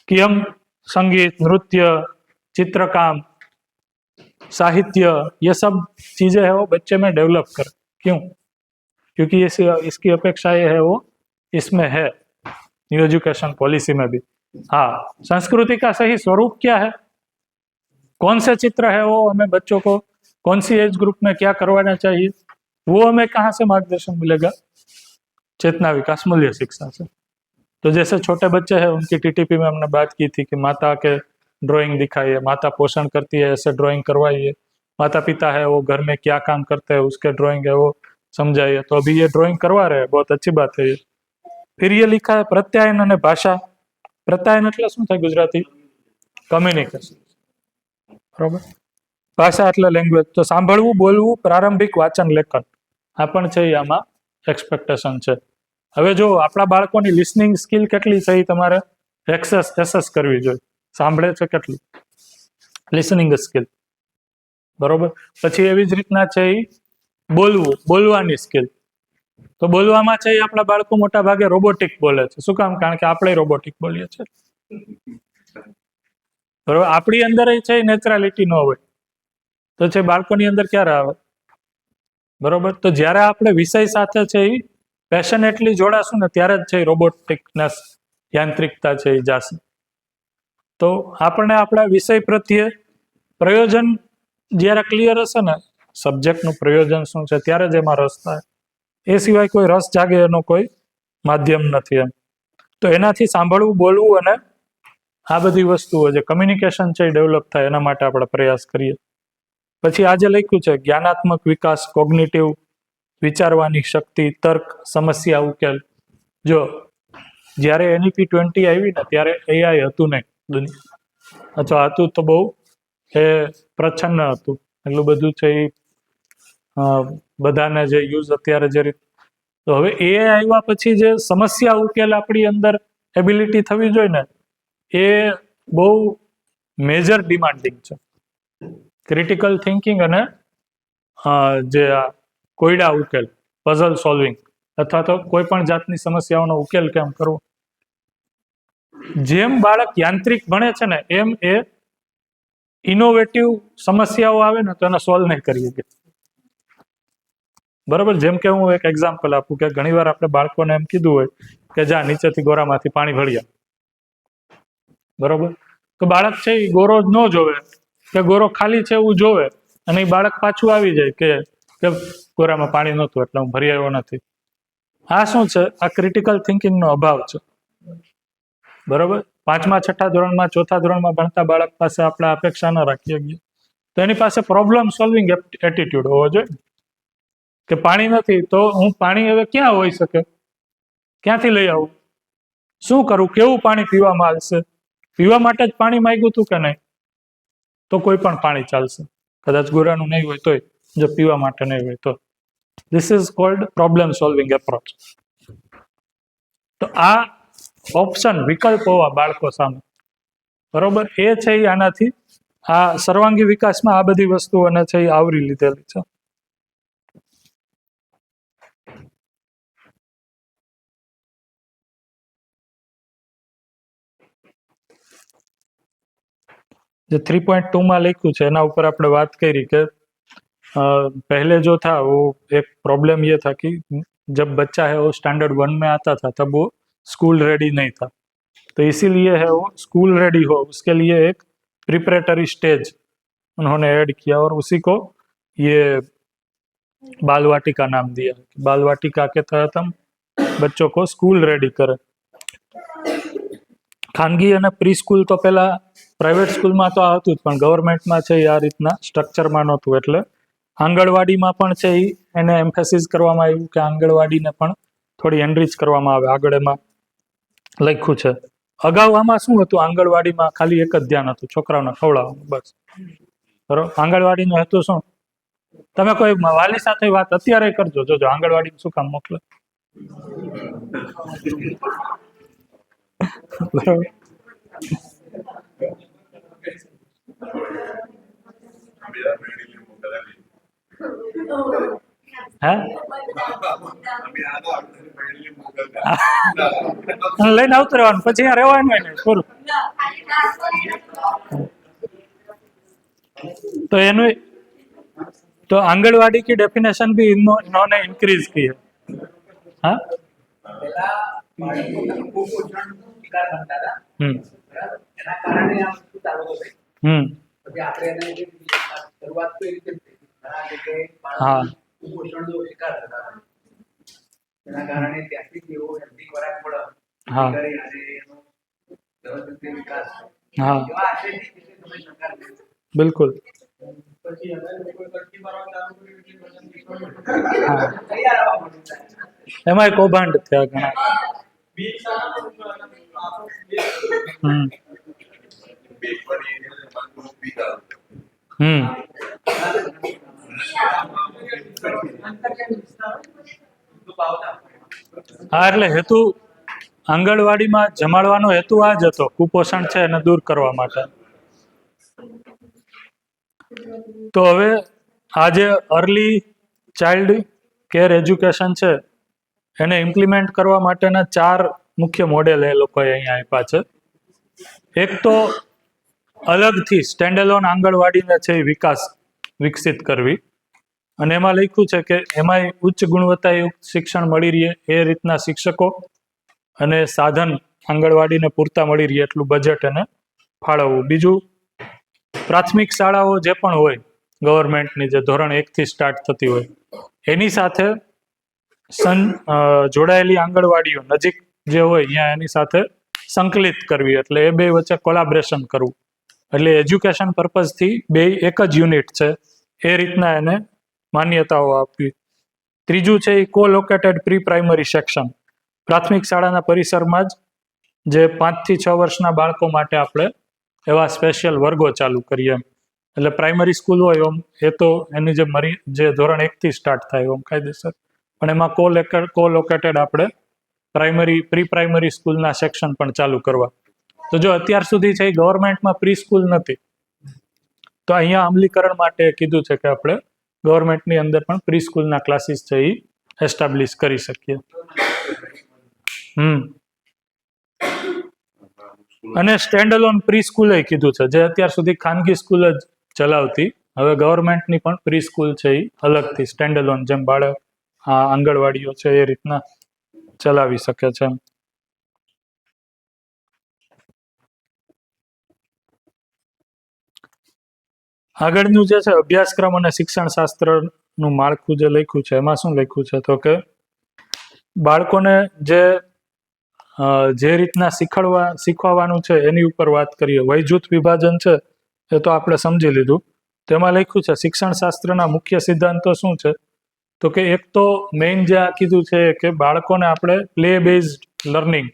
कि हम संगीत, नृत्य, चित्रकाम, साहित्य, ये सब चीजें है वो बच्चे में डेवलप कर। क्यों? क्योंकि इसकी अपेक्षा ये है वो इसमें है न्यू एजुकेशन पॉलिसी में भी। हाँ, संस्कृति का सही स्वरूप क्या है, कौन से चित्र है वो हमें बच्चों को कौन सी एज ग्रुप में क्या करवाना चाहिए, वो हमें कहाँ से मार्गदर्शन मिलेगा, चेतना विकास मूल्य शिक्षा से। तो जैसे छोटे बच्चे हैं उनकी TTP में हमने बात की थी कि माता के ड्राइंग दिखाइए, माता पोषण करती है ऐसे ड्राइंग करवाइए, माता पिता है वो घर में क्या काम करते हैं उसके ड्राइंग है वो समझाइए। तो अभी ये ड्राइंग करवा रहे हैं, बहुत अच्छी बात है ये। फिर ये लिखा है प्रत्यायन અને ભાષા। પ્રત્યાયન એટલે શું થાય ગુજરાતી? કમ્યુનિકેશન, બરોબર। ભાષા એટલે લેંગ્વેજ। તો સાંભળવું, બોલવું, પ્રારંભિક વાંચન લેખન, આ પણ છે આમાં એક્સપેક્ટેશન છે। હવે જો આપણા બાળકોની લિસનિંગ સ્કિલ કેટલી છે એ તમારે એસેસ કરવી જોઈએ। સાંભળે છે કેટલું, લિસનિંગ સ્કિલ, બરોબર। પછી એવી જ રીતના છે એ બોલવું, બોલવાની સ્કિલ। તો બોલવામાં છે એ આપણા બાળકો મોટા ભાગે રોબોટિક બોલે છે। શું કામ? કારણ કે આપણે રોબોટિક બોલીએ છીએ, બરોબર। આપણી અંદર છે નેચરલિટી ન હોય તો છે બાળકોની અંદર ક્યારે આવે, બરોબર। તો જ્યારે આપણે વિષય સાથે છે એ પેશનેટલી જોડાશું ને ત્યારે જ છે રોબોટિકનેસ, યાંત્રિકતા છે એ જાશે। તો આપણે આપણા વિષય પ્રત્યે પ્રયોજન જ્યારે ક્લિયર હશે ને, સબ્જેક્ટનું પ્રયોજન શું છે ત્યારે જ એમાં રસ થાય। એ સિવાય કોઈ રસ જાગે એનો કોઈ માધ્યમ નથી એમ। તો એનાથી સાંભળવું, બોલવું અને આ બધી વસ્તુઓ જે કમ્યુનિકેશન છે એ ડેવલપ થાય એના માટે આપણે પ્રયાસ કરીએ। પછી આજે લખ્યું છે જ્ઞાનાત્મક વિકાસ, કોગ્નિટિવ, વિચારવાની શક્તિ, તર્ક, સમસ્યા ઉકેલ। જો જ્યારે NEP 20 આવી ને ત્યારે AI હતું નહીં દુનિયા, અથવા હતું તો બહુ એ પ્રચ્છન્ન હતું, એટલું બધું છે એ બધાને જે યુઝ અત્યારે જે તો હવે એઆઈ આવ્યા પછી જે સમસ્યા ઉકેલ આપણી અંદર એબિલિટી થવી જોઈએ ને, એ બહુ મેજર ડિમાન્ડિંગ છે. ક્રિટિકલ થિંકિંગ અને જે આ કોયડા ઉકેલ, પઝલ સોલ્વિંગ અથવા તો કોઈ પણ જાતની સમસ્યાઓનો ઉકેલ કેમ કરવો, જેમ બાળક યાંત્રિક ભણે છે ને એમ એ ઇનોવેટિવ સમસ્યાઓ આવે ને તો એને સોલ્વ નહીં કરી શકે. બરાબર. જેમ કે હું એક એક્ઝામ્પલ આપું કે ઘણીવાર આપણે બાળકોને એમ કીધું હોય કે જા નીચેથી ગોરામાંથી પાણી ભળ્યા, બરોબર, તો બાળક છે એ ગોરો ન જોવે કે ગોરો ખાલી છે એવું જોવે અને એ બાળક પાછું આવી જાય કે ગોરામાં પાણી નહોતું એટલે હું ભરી આવ્યો નથી. આ શું છે? આ ક્રિટિકલ થિંકિંગનો અભાવ છે. બરોબર. 5મા 6ઠા ધોરણમાં 4થા ધોરણમાં ભણતા બાળક પાસે આપણે અપેક્ષા ન રાખીએ શકીએ, તો એની પાસે પ્રોબ્લેમ સોલ્વિંગ એટીટ્યુડ હોવો જોઈએ કે પાણી નથી તો હું પાણી હવે ક્યાં હોઈ શકે, ક્યાંથી લઈ આવું, શું કરું, કેવું પાણી પીવામાં આવશે, પીવા માટે જ પાણી માંગ્યું હતું કે નહીં, તો કોઈ પણ પાણી ચાલશે, કદાચ ગોરાનું નહીં હોય તોય, જો પીવા માટે નહીં હોય તો. This is called problem solving approach. તો આ ઓપ્શન, વિકલ્પ હોવા બાળકો સામે, બરોબર, એ છે એ આનાથી આ સર્વાંગી વિકાસમાં આ બધી વસ્તુઓને છે એ આવરી લીધેલી છે. जो 3.2 में लिखू है ना ऊपर आपने बात करी कि पहले जो था वो एक प्रॉब्लम ये था कि जब बच्चा है वो स्टैंडर्ड 1 में आता था तब वो स्कूल रेडी नहीं था, तो इसीलिए है वो स्कूल रेडी हो उसके लिए एक प्रिपरेटरी स्टेज उन्होंने ऐड किया और उसी को ये बाल वाटिका नाम दिया. बाल वाटिका के तहत हम बच्चों को स्कूल रेडी करें. खानगी અને પ્રી સ્કૂલ તો પહેલા પ્રાઇવેટ સ્કૂલમાં તો આવતું જ, પણ ગવર્મેન્ટમાં છે આ રીતના સ્ટ્રક્ચરમાં નહોતું, એટલે આંગણવાડીમાં પણ છે એને એમ્ફેસિસ કરવામાં આવ્યું કે આંગણવાડીને પણ થોડી એનરીચ કરવામાં આવે. આગળ એમાં લખ્યું છે. અગાઉ આમાં શું હતું, આંગણવાડીમાં ખાલી એક જ ધ્યાન હતું, છોકરાઓને ખવડાવવાનું, બસ. બરોબર. આંગણવાડીનો હેતુ શું? તમે કોઈ વાલી સાથે વાત અત્યારે કરજો, જોજો આંગણવાડીમાં શું કામ મોકલે. બરોબર. લઈને આવતું રહેવાનું, પછી અહીંયા રહેવાનું હોય ને પૂરું. तो एनु तो आंगनवाड़ी की डेफिनेशन भी इन्होंने इंक्रीज की है. हाँ हाँ हाँ हाँ बिल्कुल. એમાં કૌભાંડ થયા ઘણા. હા એટલે હેતુ આંગણવાડીમાં જમાડવાનો હેતુ આ જ હતો, કુપોષણ છે એને દૂર કરવા માટે. તો હવે આ જે અર્લી ચાઇલ્ડ કેર એજ્યુકેશન છે એને ઇમ્પ્લિમેન્ટ કરવા માટેના 4 મુખ્ય મોડેલ એ લોકોએ અહીંયા આપ્યા છે. એક તો અલગથી સ્ટેન્ડએલોન આંગણવાડીને છે વિકસિત કરવી, અને એમાં લખ્યું છે કે એમાં ઉચ્ચ ગુણવત્તાયુક્ત શિક્ષણ મળી રહે એ રીતના શિક્ષકો અને સાધન આંગણવાડીને પૂરતા મળી રહે એટલું બજેટ એને ફાળવવું. બીજું, પ્રાથમિક શાળાઓ જે પણ હોય ગવર્મેન્ટની, જે ધોરણ 1 થી સ્ટાર્ટ થતી હોય, એની સાથે જોડાયેલી આંગણવાડીઓ નજીક જે હોય ત્યાં એની સાથે સંકલિત કરવી, એટલે એ બે વચ્ચે કોલાબરેશન કરવું, એટલે એજ્યુકેશન પર્પઝથી બે એક જ યુનિટ છે એ રીતના એને માન્યતાઓ આપવી. ત્રીજું છે એ કોલોકેટેડ પ્રી પ્રાઇમરી સેક્શન, પ્રાથમિક શાળાના પરિસરમાં જ જે 5 થી 6 વર્ષના બાળકો માટે આપણે એવા સ્પેશિયલ વર્ગો ચાલુ કરીએ એમ. એટલે પ્રાઇમરી સ્કૂલ હોય એમ એ તો એની જે ધોરણ 1 થી સ્ટાર્ટ થાય એમ કાયદેસર, પણ એમાં કોલોકેટેડ આપણે પ્રી પ્રાઇમરી સ્કૂલના સેક્શન પણ ચાલુ કરવા. તો જો અત્યાર સુધી છે એ ગવર્મેન્ટમાં પ્રી સ્કૂલ નથી, તો અહીંયા અમલીકરણ માટે કીધું છે કે આપણે ગવર્મેન્ટની અંદર પણ પ્રી સ્કૂલના ક્લાસીસ છે એ એસ્ટાબ્લિશ કરી શકીએ. અને સ્ટેન્ડ અલોન પ્રી સ્કૂલ કીધું છે, જે અત્યાર સુધી ખાનગી સ્કૂલ જ ચલાવતી, હવે ગવર્મેન્ટની પણ પ્રી સ્કૂલ છે એ અલગથી સ્ટેન્ડ અલોન, જેમ બાળક આંગણવાડીઓ છે એ રીતના ચલાવી શકે છે. આગળનું જે છે અભ્યાસક્રમ અને શિક્ષણ શાસ્ત્રનું માળખું જે લખ્યું છે, એમાં શું લખ્યું છે તો કે બાળકોને જે રીતના શીખવાનું છે એની ઉપર વાત કરીએ. વયજૂથ વિભાજન છે એ તો આપણે સમજી લીધું. તેમાં લખ્યું છે શિક્ષણ શાસ્ત્રના મુખ્ય સિદ્ધાંતો શું છે, તો કે એક તો મેઇન જે આ કીધું છે કે બાળકોને આપણે પ્લે બેઝડ લર્નિંગ,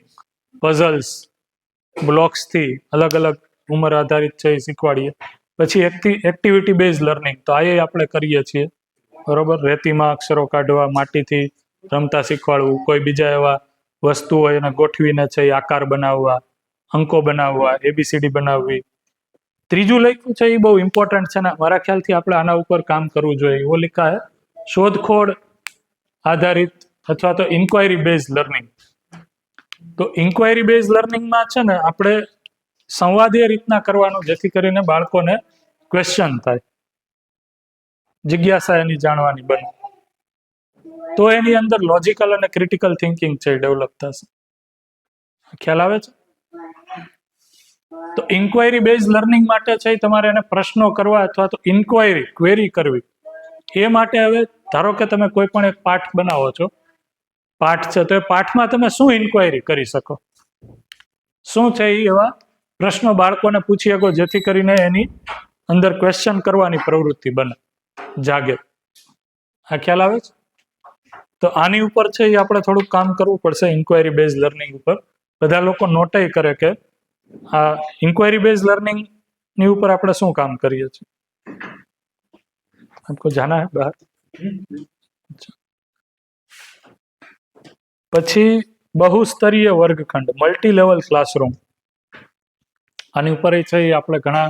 પઝલ્સ, બ્લોક્સથી અલગ અલગ ઉંમર આધારિત છે એ શીખવાડીએ. પછી એક્ટિવિટી બેઝ લર્નિંગ, તો આ આપણે કરીએ છીએ, બરોબર. રેતીમાં અક્ષરો કાઢવા, માટીથી રમતા શીખવાડવું, કોઈ બીજા એવા વસ્તુ હોય એને ગોઠવીને છે એ આકાર બનાવવા, અંકો બનાવવા, એબીસીડી બનાવવી. ત્રીજું લખ્યું છે એ બહુ ઇમ્પોર્ટન્ટ છે ને, મારા ખ્યાલથી આપણે આના ઉપર કામ કરવું જોઈએ. એવો લીખા હે શોધખોળ આધારિત અથવા તો ઇન્ક્વાયરી બેઝ લર્નિંગ. તો ઇન્ક્વાયરી બેઝ લર્નિંગમાં છે ને આપણે સંવાદીય રીતના કરવાનું, જેથી કરીને બાળકોને ક્વેશ્ચન થાય, જિજ્ઞાસા એની જાણવાની બને, તો એની અંદર લોજિકલ અને ક્રિટિકલ થિંકિંગ છે ડેવલપ થશે. ખ્યાલ આવે છે? તો ઇન્ક્વાયરી બેઝ લર્નિંગ માટે છે તમારે એને પ્રશ્નો કરવા અથવા તો ક્વેરી કરવી. એ માટે હવે ધારો કે તમે કોઈ પણ એક પાઠ બનાવો છો, પાઠ છે, તો એ પાઠમાં તમે શું ઇન્ક્વાયરી કરી શકો, શું છે એ એવા પ્રશ્નો બાળકોને પૂછી શકો, જેથી કરીને એની અંદર ક્વેશ્ચન કરવાની પ્રવૃત્તિ બને, જાગે. આ ખ્યાલ આવે છે? તો આની ઉપર છે એ આપણે થોડુંક કામ કરવું પડશે, ઇન્ક્વાયરી બેઝ લર્નિંગ ઉપર. બધા લોકો નોટ કરે કે આ ઇન્ક્વાયરી બેઝ લર્નિંગ ની ઉપર આપણે શું કામ કરીએ છીએ. આપકો જાના હે બહાર? પછી બહુસ્તરીય વર્ગખંડ, મલ્ટી લેવલ ક્લાસરૂમ. આની ઉપર છે આપણે ઘણા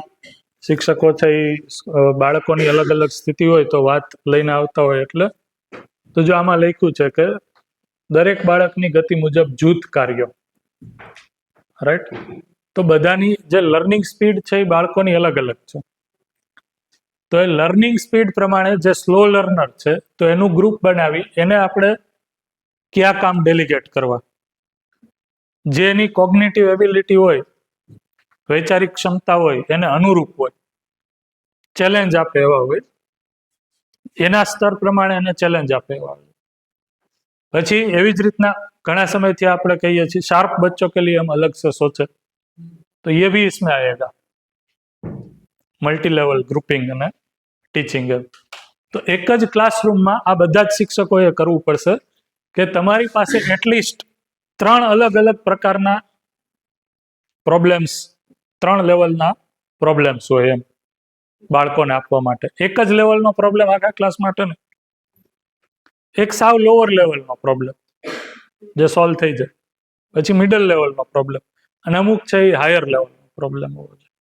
શિક્ષકો છે એ બાળકોની અલગ અલગ સ્થિતિ હોય તો વાત લઈને આવતા હોય. એટલે તો જો આમાં લખ્યું છે કે દરેક બાળકની ગતિ મુજબ જૂથ કાર્યો, રાઈટ. તો બધાની જે લર્નિંગ સ્પીડ છે એ બાળકોની અલગ અલગ છે. તો એ લર્નિંગ સ્પીડ પ્રમાણે જે સ્લો લર્નર છે, તો એનું ગ્રુપ બનાવી એને આપણે કયા કામ ડેલિગેટ કરવા, જે એની કોગ્નિટિવ એબિલિટી હોય, વૈચારિક ક્ષમતા હોય, એને અનુરૂપ હોય, ચેલેન્જ આપે એવા હોય, એના સ્તર પ્રમાણે એને ચેલેન્જ આપે એવા હોય. પછી એવી જ રીતના ઘણા સમયથી આપણે કહીએ છીએ શાર્પ બચ્ચોं के लिए हम अलग से सोचे, तो ये भी इसमें आएगा, મલ્ટી લેવલ ગ્રુપિંગ અને ટીચિંગ. તો એક જ ક્લાસરૂમમાં આ બધા જ શિક્ષકોએ કરવું પડશે કે તમારી પાસે એટલીસ્ટ 3 અલગ અલગ પ્રકારના પ્રોબ્લેમ્સ, 3 લેવલના પ્રોબ્લેમ્સ હોય એમ બાળકોને આપવા માટે. એક જ લેવલનો પ્રોબ્લેમ આખા ક્લાસ માટે ને, એક સાવ લોઅર લેવલનો પ્રોબ્લેમ જે સોલ્વ થઈ જાય, પછી મિડલ લેવલનો પ્રોબ્લેમ, અને અમુક છે એ હાયર લેવલનો પ્રોબ્લેમ હોવો જોઈએ.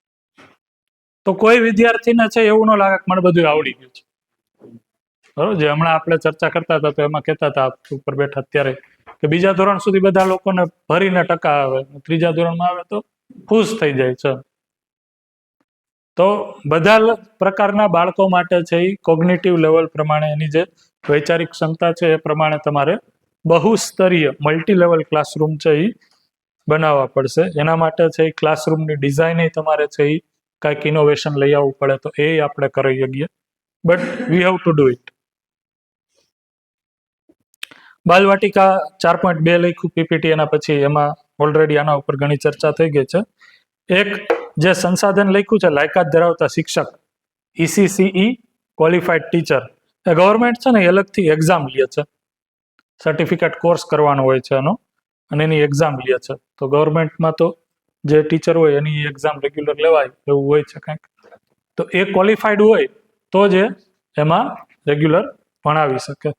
તો કોઈ વિદ્યાર્થીને છે એવું ન લાગે કે મને બધું આવડી ગયું છે, બરોબર. જે હમણાં આપણે ચર્ચા કરતા હતા તો એમાં કહેતા હતા ઉપર બેઠા અત્યારે કે બીજા ધોરણ સુધી બધા લોકોને ભરીને ટકા આવે, ત્રીજા ધોરણમાં આવે તો ખુશ થઈ જાય છે. તો બધા પ્રકારના બાળકો માટે છે એ કોગ્નિટિવ લેવલ પ્રમાણે એની જે વૈચારિક ક્ષમતા છે એ પ્રમાણે તમારે બહુસ્તરીય મલ્ટી લેવલ ક્લાસરૂમ છે એ બનાવવા પડશે. એના માટે છે એ ક્લાસરૂમની ડિઝાઇન તમારે છે એ કાંઈક ઇનોવેશન લઈ આવવું પડે, તો એ આપણે કરી શકીએ, but we have to do it. બાલવાટિકા 4.2 લખ્યું પીપીટી, એના પછી એમાં ઓલરેડી આના ઉપર ઘણી ચર્ચા થઈ ગઈ છે. એક જે સંસાધન લખ્યું છે લાયકાત ધરાવતા શિક્ષક, ECCE ક્વોલિફાઈડ ટીચર, એ ગવર્મેન્ટ છે ને એ અલગથી એક્ઝામ લે છે, સર્ટિફિકેટ કોર્સ કરવાનો હોય છે એનો, અને એની એક્ઝામ લે છે. તો ગવર્મેન્ટમાં તો જે ટીચર હોય એની એક્ઝામ રેગ્યુલર લેવાય એવું હોય છે કંઈક. તો એ ક્વોલિફાઈડ હોય તો જ એમાં રેગ્યુલર ભણાવી શકે.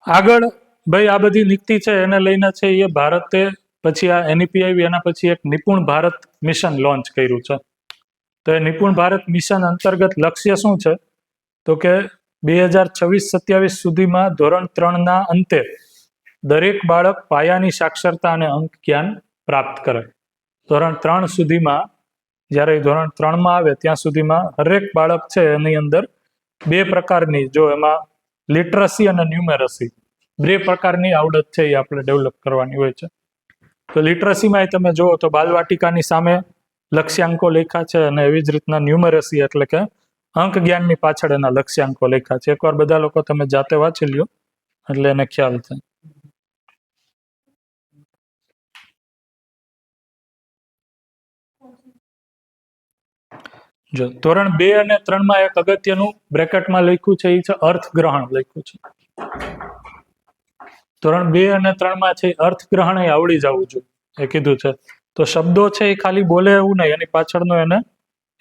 આગળ ભાઈ આ બધી નીતિ છે એને લઈને છે એ ભારતે પછી આ NEP આવી એના પછી એક નિપુણ ભારત મિશન લોન્ચ કર્યું છે. તો એ નિપુણ ભારત મિશન અંતર્ગત લક્ષ્ય શું છે તો કે 2026-27 સુધીમાં ધોરણ 3ના અંતે દરેક બાળક પાયાની સાક્ષરતા અને અંક જ્ઞાન પ્રાપ્ત કરે. ધોરણ 3 સુધીમાં જ્યારે ધોરણ 3માં આવે ત્યાં સુધીમાં હરેક બાળક છે એની અંદર 2 પ્રકારની, જો એમાં લિટરસી અને ન્યુમેરસી 2 પ્રકારની આવડત છે એ આપણે ડેવલપ કરવાની હોય છે. તો લિટરસીમાં તમે જુઓ તો બાલવાટિકાની સામે લક્ષ્યાંકો લખ્યા છે અને એવી જ રીતના ન્યુમેરસી એટલે કે અંક જ્ઞાનની પાછળ એના લક્ષ્યાંકો લખ્યા છે. એકવાર બધા લોકો તમે જાતે વાંચી લ્યો એટલે એને ખ્યાલ થાય. જો ધોરણ 2 અને 3માં એક અગત્યનું બ્રેકેટમાં લખ્યું છે એ છે અર્થગ્રહણ લખ્યું છે. ધોરણ 2 અને 3માં છે અર્થગ્રહણ એ આવડી જવું જોઈએ એ કીધું છે. તો શબ્દો છે એ ખાલી બોલે એવું નહીં, એની પાછળનો એને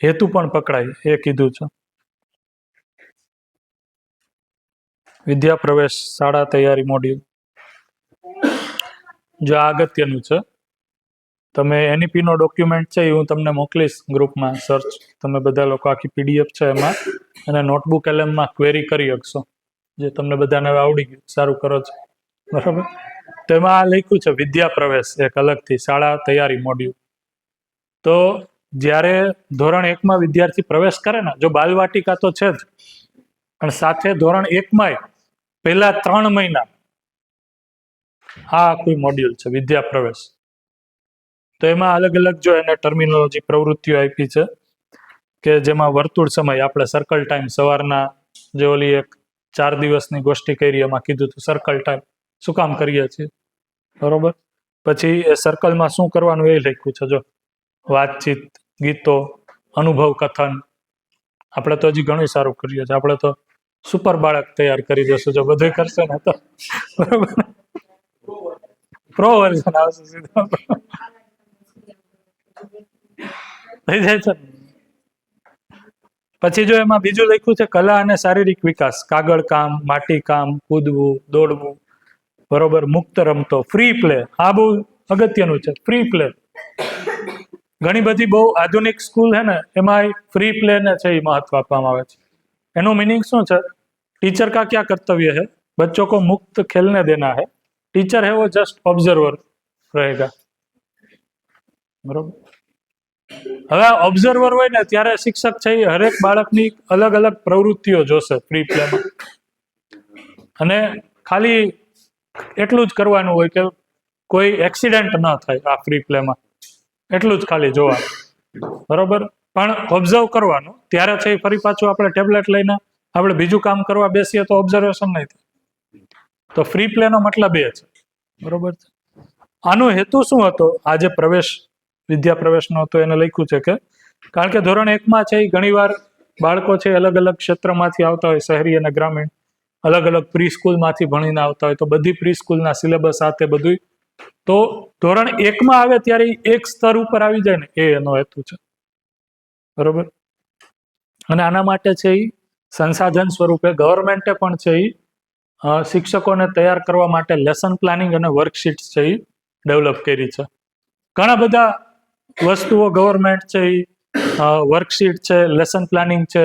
હેતુ પણ પકડાય એ કીધું છે. વિદ્યા પ્રવેશ શાળા તૈયારી મોડ્યુલ જો આ અગત્યનું છે. તમે NEP નો ડોક્યુમેન્ટ છે એ હું તમને મોકલીશ ગ્રુપમાં, સર્ચ તમે બધા લોકો આખી PDF છે એમાં અને નોટબુક LM-માં ક્વેરી કરી શકશો, જે તમને બધાને હવે આવડી ગયું, સારું કરો છો બરાબર. તો એમાં આ લખ્યું છે વિદ્યા પ્રવેશ એક અલગથી શાળા તૈયારી મોડ્યુલ. તો જ્યારે ધોરણ 1માં વિદ્યાર્થી પ્રવેશ કરે ને, જો બાલવાટિકા તો છે જ પણ સાથે ધોરણ 1માંય પહેલા 3 મહિના આ કોઈ મોડ્યુલ છે વિદ્યા પ્રવેશ. તો એમાં અલગ અલગ જો એને ટર્મિનોલોજી પ્રવૃત્તિઓ આપી છે કે જેમાં વર્તુળ સમય આપણે સર્કલ ટાઈમ, સવારના જે ઓલી એક 4 દિવસની ગોષ્ઠી કરી એમાં કીધું હતું સર્કલ ટાઈમ શું કામ કરીએ છીએ બરોબર. પછી એ સર્કલમાં શું કરવાનું એ લખ્યું છે, જો વાતચીત, ગીતો, અનુભવ કથન. આપણે તો હજી ઘણું સારું કરીએ છીએ, આપણે તો સુપર બાળક તૈયાર કરી દેશું જો બધું કરશે ને તો બરોબર. પ્રો વર્ઝન આવશે સીધા થઈ જાય છે. પછી જો એમાં બીજું લખ્યું છે કલા અને શારીરિક વિકાસ, કાગળ કામ, માટી કામ, કૂદવું, દોડવું બરોબર, મુક્ત રમતો, ફ્રી પ્લે. આ બહુ અગત્યનું છે, ફ્રી પ્લે. ઘણી બધી બહુ આધુનિક સ્કૂલ છે ને એમાં ફ્રી પ્લે ને છે એ મહત્વ આપવામાં આવે છે. એનું મિનિંગ શું છે, टीचर का क्या कर्तव्य है, बच्चों को मुक्त खेलने देना है, टीचर है वो जस्ट ऑब्जर्वर रहेगा बरोबर. હવે ઓબ્ઝર્વર હોય ને ત્યારે શિક્ષક છે એ હરેક બાળકની અલગ અલગ પ્રવૃત્તિઓ જોશે ફ્રી પ્લેમાં, અને ખાલી એટલું જ કરવાનું હોય કે કોઈ એક્સિડન્ટ ન થાય આ ફ્રી પ્લેમાં, એટલું જ ખાલી જોવાનું બરોબર. પણ ઓબ્ઝર્વ કરવાનું, ત્યારે છે ફરી પાછું આપણે ટેબ્લેટ લઈને આપણે બીજું કામ કરવા બેસીએ તો ઓબ્ઝર્વેશન નહીં થાય. તો ફ્રી પ્લેનો મતલબ એ છે બરોબર. આનો હેતુ શું હતો, આ જે પ્રવેશ વિદ્યા પ્રવેશનો હતો એને લખ્યું છે કે કારણ કે ધોરણ 1માં છે એ ઘણીવાર બાળકો છે અલગ અલગ ક્ષેત્રમાંથી આવતા હોય, શહેરી અને ગ્રામીણ, અલગ અલગ પ્રી સ્કૂલમાંથી ભણીને આવતા હોય. તો બધી પ્રી સ્કૂલના સિલેબસ સાથે બધું, તો ધોરણ 1માં આવે ત્યારે એક સ્તર ઉપર આવી જાય ને એ એનો હેતુ છે બરોબર. અને આના માટે છે એ સંસાધન સ્વરૂપે ગવર્મેન્ટે પણ છે એ શિક્ષકોને તૈયાર કરવા માટે લેસન પ્લાનિંગ અને વર્કશીટ છે એ ડેવલપ કરી છે. ઘણા બધા વસ્તુઓ ગવર્મેન્ટ છે એ વર્કશીટ છે, લેસન પ્લાનિંગ છે,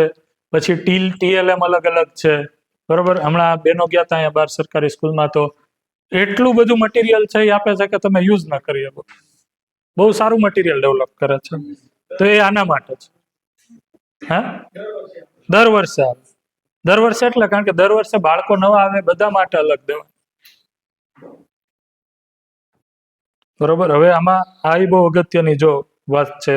પછી TLM અલગ અલગ છે બરોબર. હમણાં બેનો ગયા હતા અહીંયા 12 સરકારી સ્કૂલમાં, તો એટલું બધું મટીરિયલ છે એ આપે છે કે તમે યુઝ ના કરી શકો. બહુ સારું મટીરિયલ ડેવલપ કરે છે. તો એ આના માટે છે. હા, દર વર્ષે આવે. દર વર્ષે એટલે કારણ કે દર વર્ષે બાળકો નવા આવે, બધા માટે અલગ દેવા બરોબર. હવે આમાં આ બહુ અગત્યની જો વાત છે,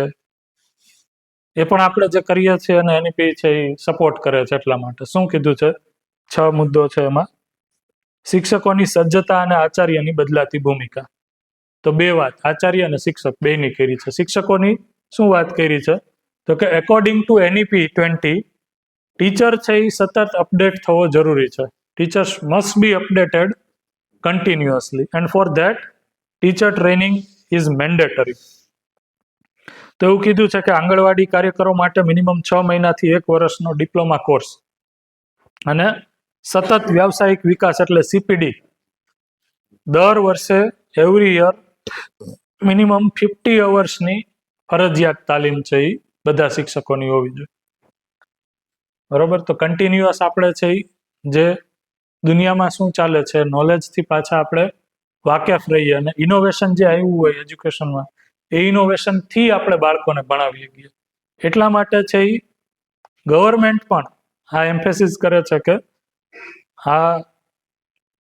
એ પણ આપણે જે કરીએ છીએ અને NEP છે એ સપોર્ટ કરે છે. એટલા માટે શું કીધું છે, 6 મુદ્દો છે એમાં. શિક્ષકોની સજ્જતા અને આચાર્યની બદલાતી ભૂમિકા. તો 2 વાત આચાર્ય અને શિક્ષક બેની કરી છે. શિક્ષકોની શું વાત કરી છે તો કે એકોર્ડિંગ ટુ NEP 20, ટીચર છે એ સતત અપડેટ થવો જરૂરી છે. Teachers must be updated continuously and for that teacher training is mandatory. તો એવું કીધું છે કે આંગણવાડી કાર્યકરો માટે મિનિમમ 6 મહિનાથી 1 વર્ષનો ડિપ્લોમા કોર્સ અને સતત વ્યાવસાયિક વિકાસ એટલે CPD દર વર્ષે એવરી યર મિનિમમ 50 અવર્સની ફરજિયાત તાલીમ છે એ બધા શિક્ષકોની હોવી જોઈએ. બરોબર, તો કન્ટિન્યુઅસ આપણે છે ઈ જે દુનિયામાં શું ચાલે છે નોલેજથી પાછા આપણે વાકેફ રહીએ અને ઇનોવેશન જે આવ્યું હોય એજ્યુકેશનમાં એ ઇનોવેશનથી આપણે બાળકોને ભણાવીએ છીએ. એટલા માટે છે એ ગવર્મેન્ટ પણ આ એમ્ફેસિસ કરે છે કે આ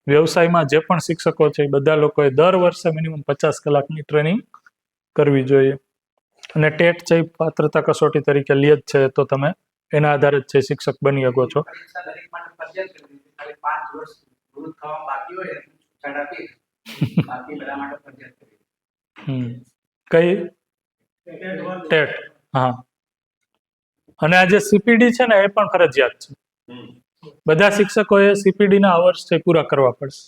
વ્યવસાયમાં જે પણ શિક્ષકો છે એ બધા લોકોએ દર વર્ષે મિનિમમ 50 કલાકની ટ્રેનિંગ કરવી જોઈએ. અને ટેટ છે એ પાત્રતા કસોટી તરીકે લે જ છે, તો તમે એના આધારે જ છે શિક્ષક બની શકો છો. કઈ ટેટ? હા, અને આ જે CPD છે ને એ પણ ફરજિયાત છે. બધા શિક્ષકોએ CPD ના અવર્સ છે પૂરા કરવા પડશે.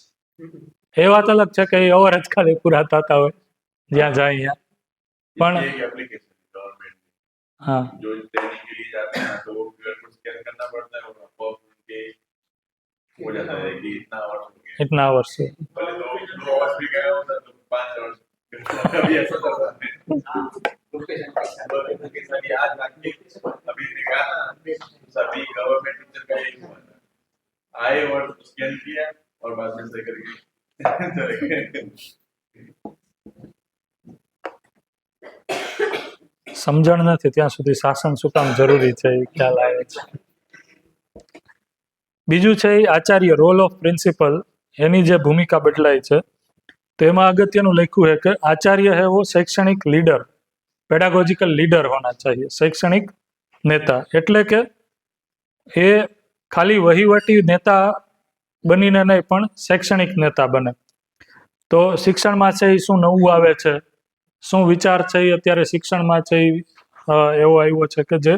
એ વાત અલગ છે કે એ અવર જ ખાલી પૂરા થતા હોય જ્યાં જાય ત્યાં, પણ हाँ जो ट्रेनिंग के लिए जाते हैं तो वो QR कोड स्कैन करना पड़ता है और आपको उनके हो जाता है कि इतना आवर्स हो गया, इतना आवर्स है, पहले तो 2 आवर्स भी गया होता तो 5 आवर्स अभी ऐसा कर रहा है लोकेशन याद रखिए. अभी देखा ना सभी गवर्नमेंट टीचर का यही हुआ था, आए और स्कैन किया और बाद में से करके चले गए. સમજણ નથી ત્યાં સુધી શાસન શું કામ જરૂરી છે એ ખ્યાલ આવે છે. બીજું છે એ આચાર્ય રોલ ઓફ પ્રિન્સિપલ, એની જે ભૂમિકા બદલાય છે તો એમાં અગત્યનું લખ્યું है कि आचार्य है वो शैक्षणिक लीडर, पेडागोजिकल लीडर होना चाहिए, शैक्षणिक नेता. એટલે કે એ ખાલી વહીવટી નેતા બનીને નહીં પણ શૈક્ષણિક નેતા બને. તો શિક્ષણમાં છે એ શું નવું આવે છે, શું વિચાર છે એ અત્યારે શિક્ષણમાં છે એ એવો આવ્યો છે કે જે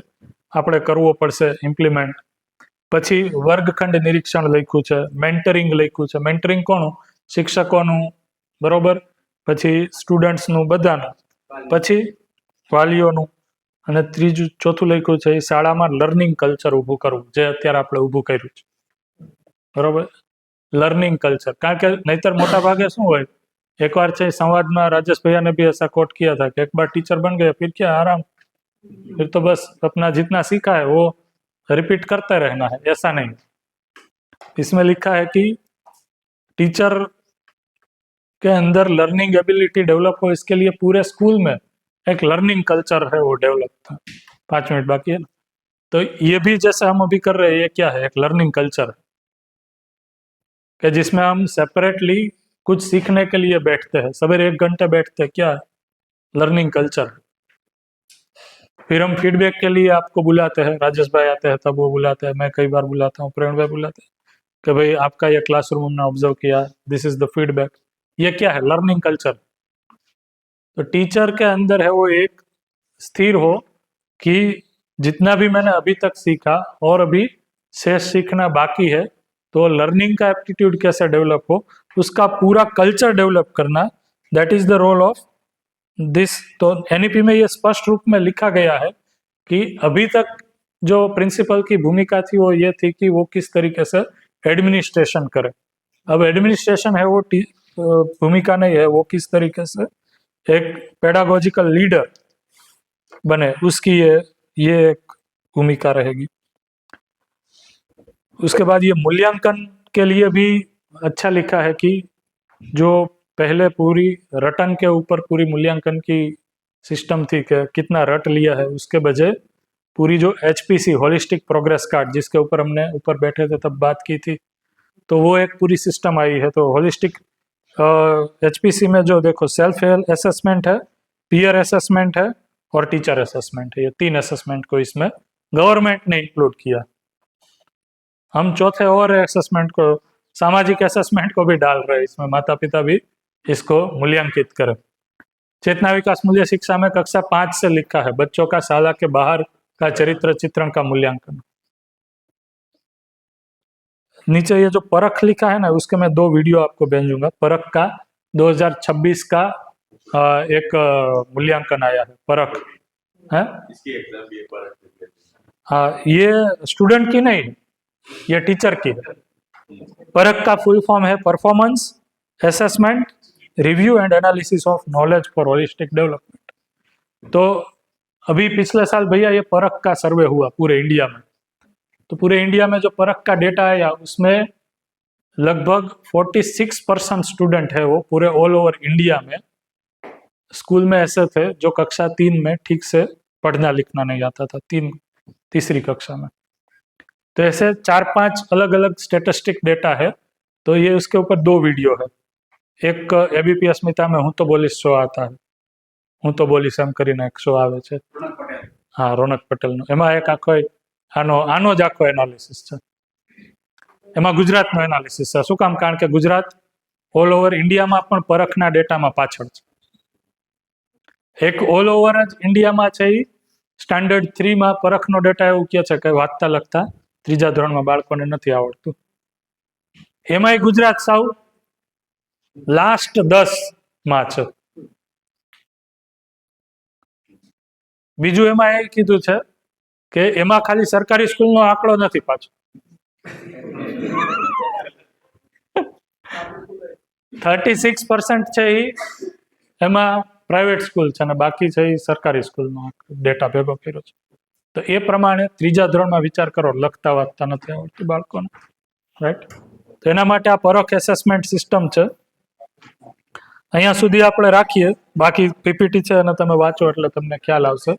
આપણે કરવો પડશે ઇમ્પ્લિમેન્ટ. પછી વર્ગખંડ નિરીક્ષણ લખ્યું છે, મેન્ટરિંગ લખ્યું છે. મેન્ટરિંગ કોનું? શિક્ષકોનું, બરોબર, પછી સ્ટુડન્ટ્સનું, બધાનું, પછી વાલીઓનું. અને ત્રીજું ચોથું લખ્યું છે એ શાળામાં લર્નિંગ કલ્ચર ઊભું કરવું, જે અત્યારે આપણે ઊભું કર્યું છે. બરોબર, લર્નિંગ કલ્ચર. કારણ કે નહીતર મોટા ભાગે શું હોય, एक बार से संवाद में राजेश भैया ने भी ऐसा कोट किया था कि एक बार टीचर बन गए फिर क्या आराम, फिर तो बस अपना जितना सीखा है वो रिपीट करते रहना है. ऐसा नहीं, इसमें लिखा है कि टीचर के अंदर लर्निंग एबिलिटी डेवलप हो, इसके लिए पूरे स्कूल में एक लर्निंग कल्चर है वो डेवलप था. 5 मिनट बाकी है ना, तो ये भी जैसे हम अभी कर रहे हैं, ये क्या है? एक लर्निंग कल्चर कि जिसमें हम सेपरेटली कुछ सीखने के लिए बैठते हैं, सवेरे 1 घंटे बैठते हैं, क्या लर्निंग कल्चर. फिर हम फीडबैक के लिए आपको बुलाते हैं, राजेश भाई आते हैं तब वो बुलाते हैं, मैं कई बार बुलाता हूँ, प्रेरण भाई बुलाते हैं कि भाई आपका ये क्लासरूम हमने ऑब्जर्व किया, दिस इज द फीडबैक. ये क्या है? Learning culture. तो टीचर के अंदर है वो एक स्थिर हो कि जितना भी मैंने अभी तक सीखा और अभी शेष सीखना बाकी है, तो लर्निंग का एप्टीट्यूड कैसे डेवलप हो, उसका पूरा कल्चर डेवलप करना, that is the role of this. तो NEP में ये स्पष्ट रूप में लिखा गया है कि अभी तक जो प्रिंसिपल की भूमिका थी वो ये थी कि वो किस तरीके से एडमिनिस्ट्रेशन करे. अब एडमिनिस्ट्रेशन है वो भूमिका नहीं है, वो किस तरीके से एक पेडागोजिकल लीडर बने, उसकी ये एक भूमिका रहेगी. उसके बाद ये मूल्यांकन के लिए भी अच्छा लिखा है कि जो पहले पूरी रटन के ऊपर पूरी मूल्यांकन की सिस्टम थी कि कितना रट लिया है, उसके बजाय पूरी जो HPC होलिस्टिक प्रोग्रेस कार्ड, जिसके ऊपर हमने ऊपर बैठे थे तब बात की थी, तो वो एक पूरी सिस्टम आई है. तो होलिस्टिक HPC में जो देखो सेल्फ असेसमेंट है, पीयर असेसमेंट है और टीचर असेसमेंट है. ये 3 असेसमेंट को इसमें गवर्नमेंट ने इंक्लूड किया. हम चौथे और असेसमेंट को, सामाजिक असेसमेंट को भी डाल रहे हैं इसमें, माता पिता भी इसको मूल्यांकित करें. चेतना विकास मूल्य शिक्षा में कक्षा 5 से लिखा है बच्चों का शाला के बाहर का चरित्र चित्रण का मूल्यांकन. नीचे ये जो परख लिखा है ना, उसके मैं 2 वीडियो आपको भेजूंगा. परख का 2026 का एक मूल्यांकन आया है, परख है. इसकी एग्जाम भी परख. हाँ, ये स्टूडेंट की नहीं, ये टीचर की है. परख का फुल फॉर्म है performance assessment review and analysis of knowledge for holistic development. तो अभी पिछले साल भैया ये परख का सर्वे हुआ पूरे इंडिया में। तो पूरे इंडिया में जो परख का डेटा आया उसमें लगभग 46% स्टूडेंट है वो पूरे ऑल ओवर इंडिया में स्कूल में ऐसे थे जो कक्षा 3 में ठीक से पढ़ना लिखना नहीं आता था, तीसरी कक्षा में। तो ऐसे 4-5 अलग अलग स्टेटिस्टिक डेटा है। तो ये उसके ऊपर 2 वीडियो है। एक एबीपी अस्मिता में हूँ तो बोलीस शो आता है, हूँ तो बोलीस एम કરીને एक शो આવે છે। હા, રોનક પટેલનો એમાં એક આખો આનો જ આખો એનાલિસિસ છે। એમાં ગુજરાતનો એનાલિસિસ છે। શું કામ? કારણ કે ગુજરાત ઓલ ઓવર ઇન્ડિયામાં પણ પરખના ડેટામાં પાછળ છે। એક ઓલ ઓવર જ ઇન્ડિયામાં છે એ સ્ટાન્ડર્ડ 3માં પરખનો ડેટા એવું કહે છે કે વાંચતા લખતા 3જા ધોરણમાં બાળકોને નથી આવડતું। એમાંય ગુજરાત સાવ લાસ્ટ 10માં છે। બીજું એમાં એ કીધું છે કે એમાં ખાલી સરકારી સ્કૂલનો આંકડો નથી પાછો, 36% છે એ એમાં પ્રાઇવેટ સ્કૂલ છે અને બાકી છે એ સરકારી સ્કૂલનો ડેટા ભેગો કર્યો છે। તો એ પ્રમાણે 3જા ધોરણમાં વિચાર કરો, લખતા વાંચતા નથી આવડતું બાળકોને, રાઈટ? તો એના માટે આ પરખ એસેસમેન્ટ સિસ્ટમ છે। અહીંયા સુધી આપણે રાખીએ, બાકી પીપીટી છે અને તમે વાંચો એટલે તમને ખ્યાલ આવશે।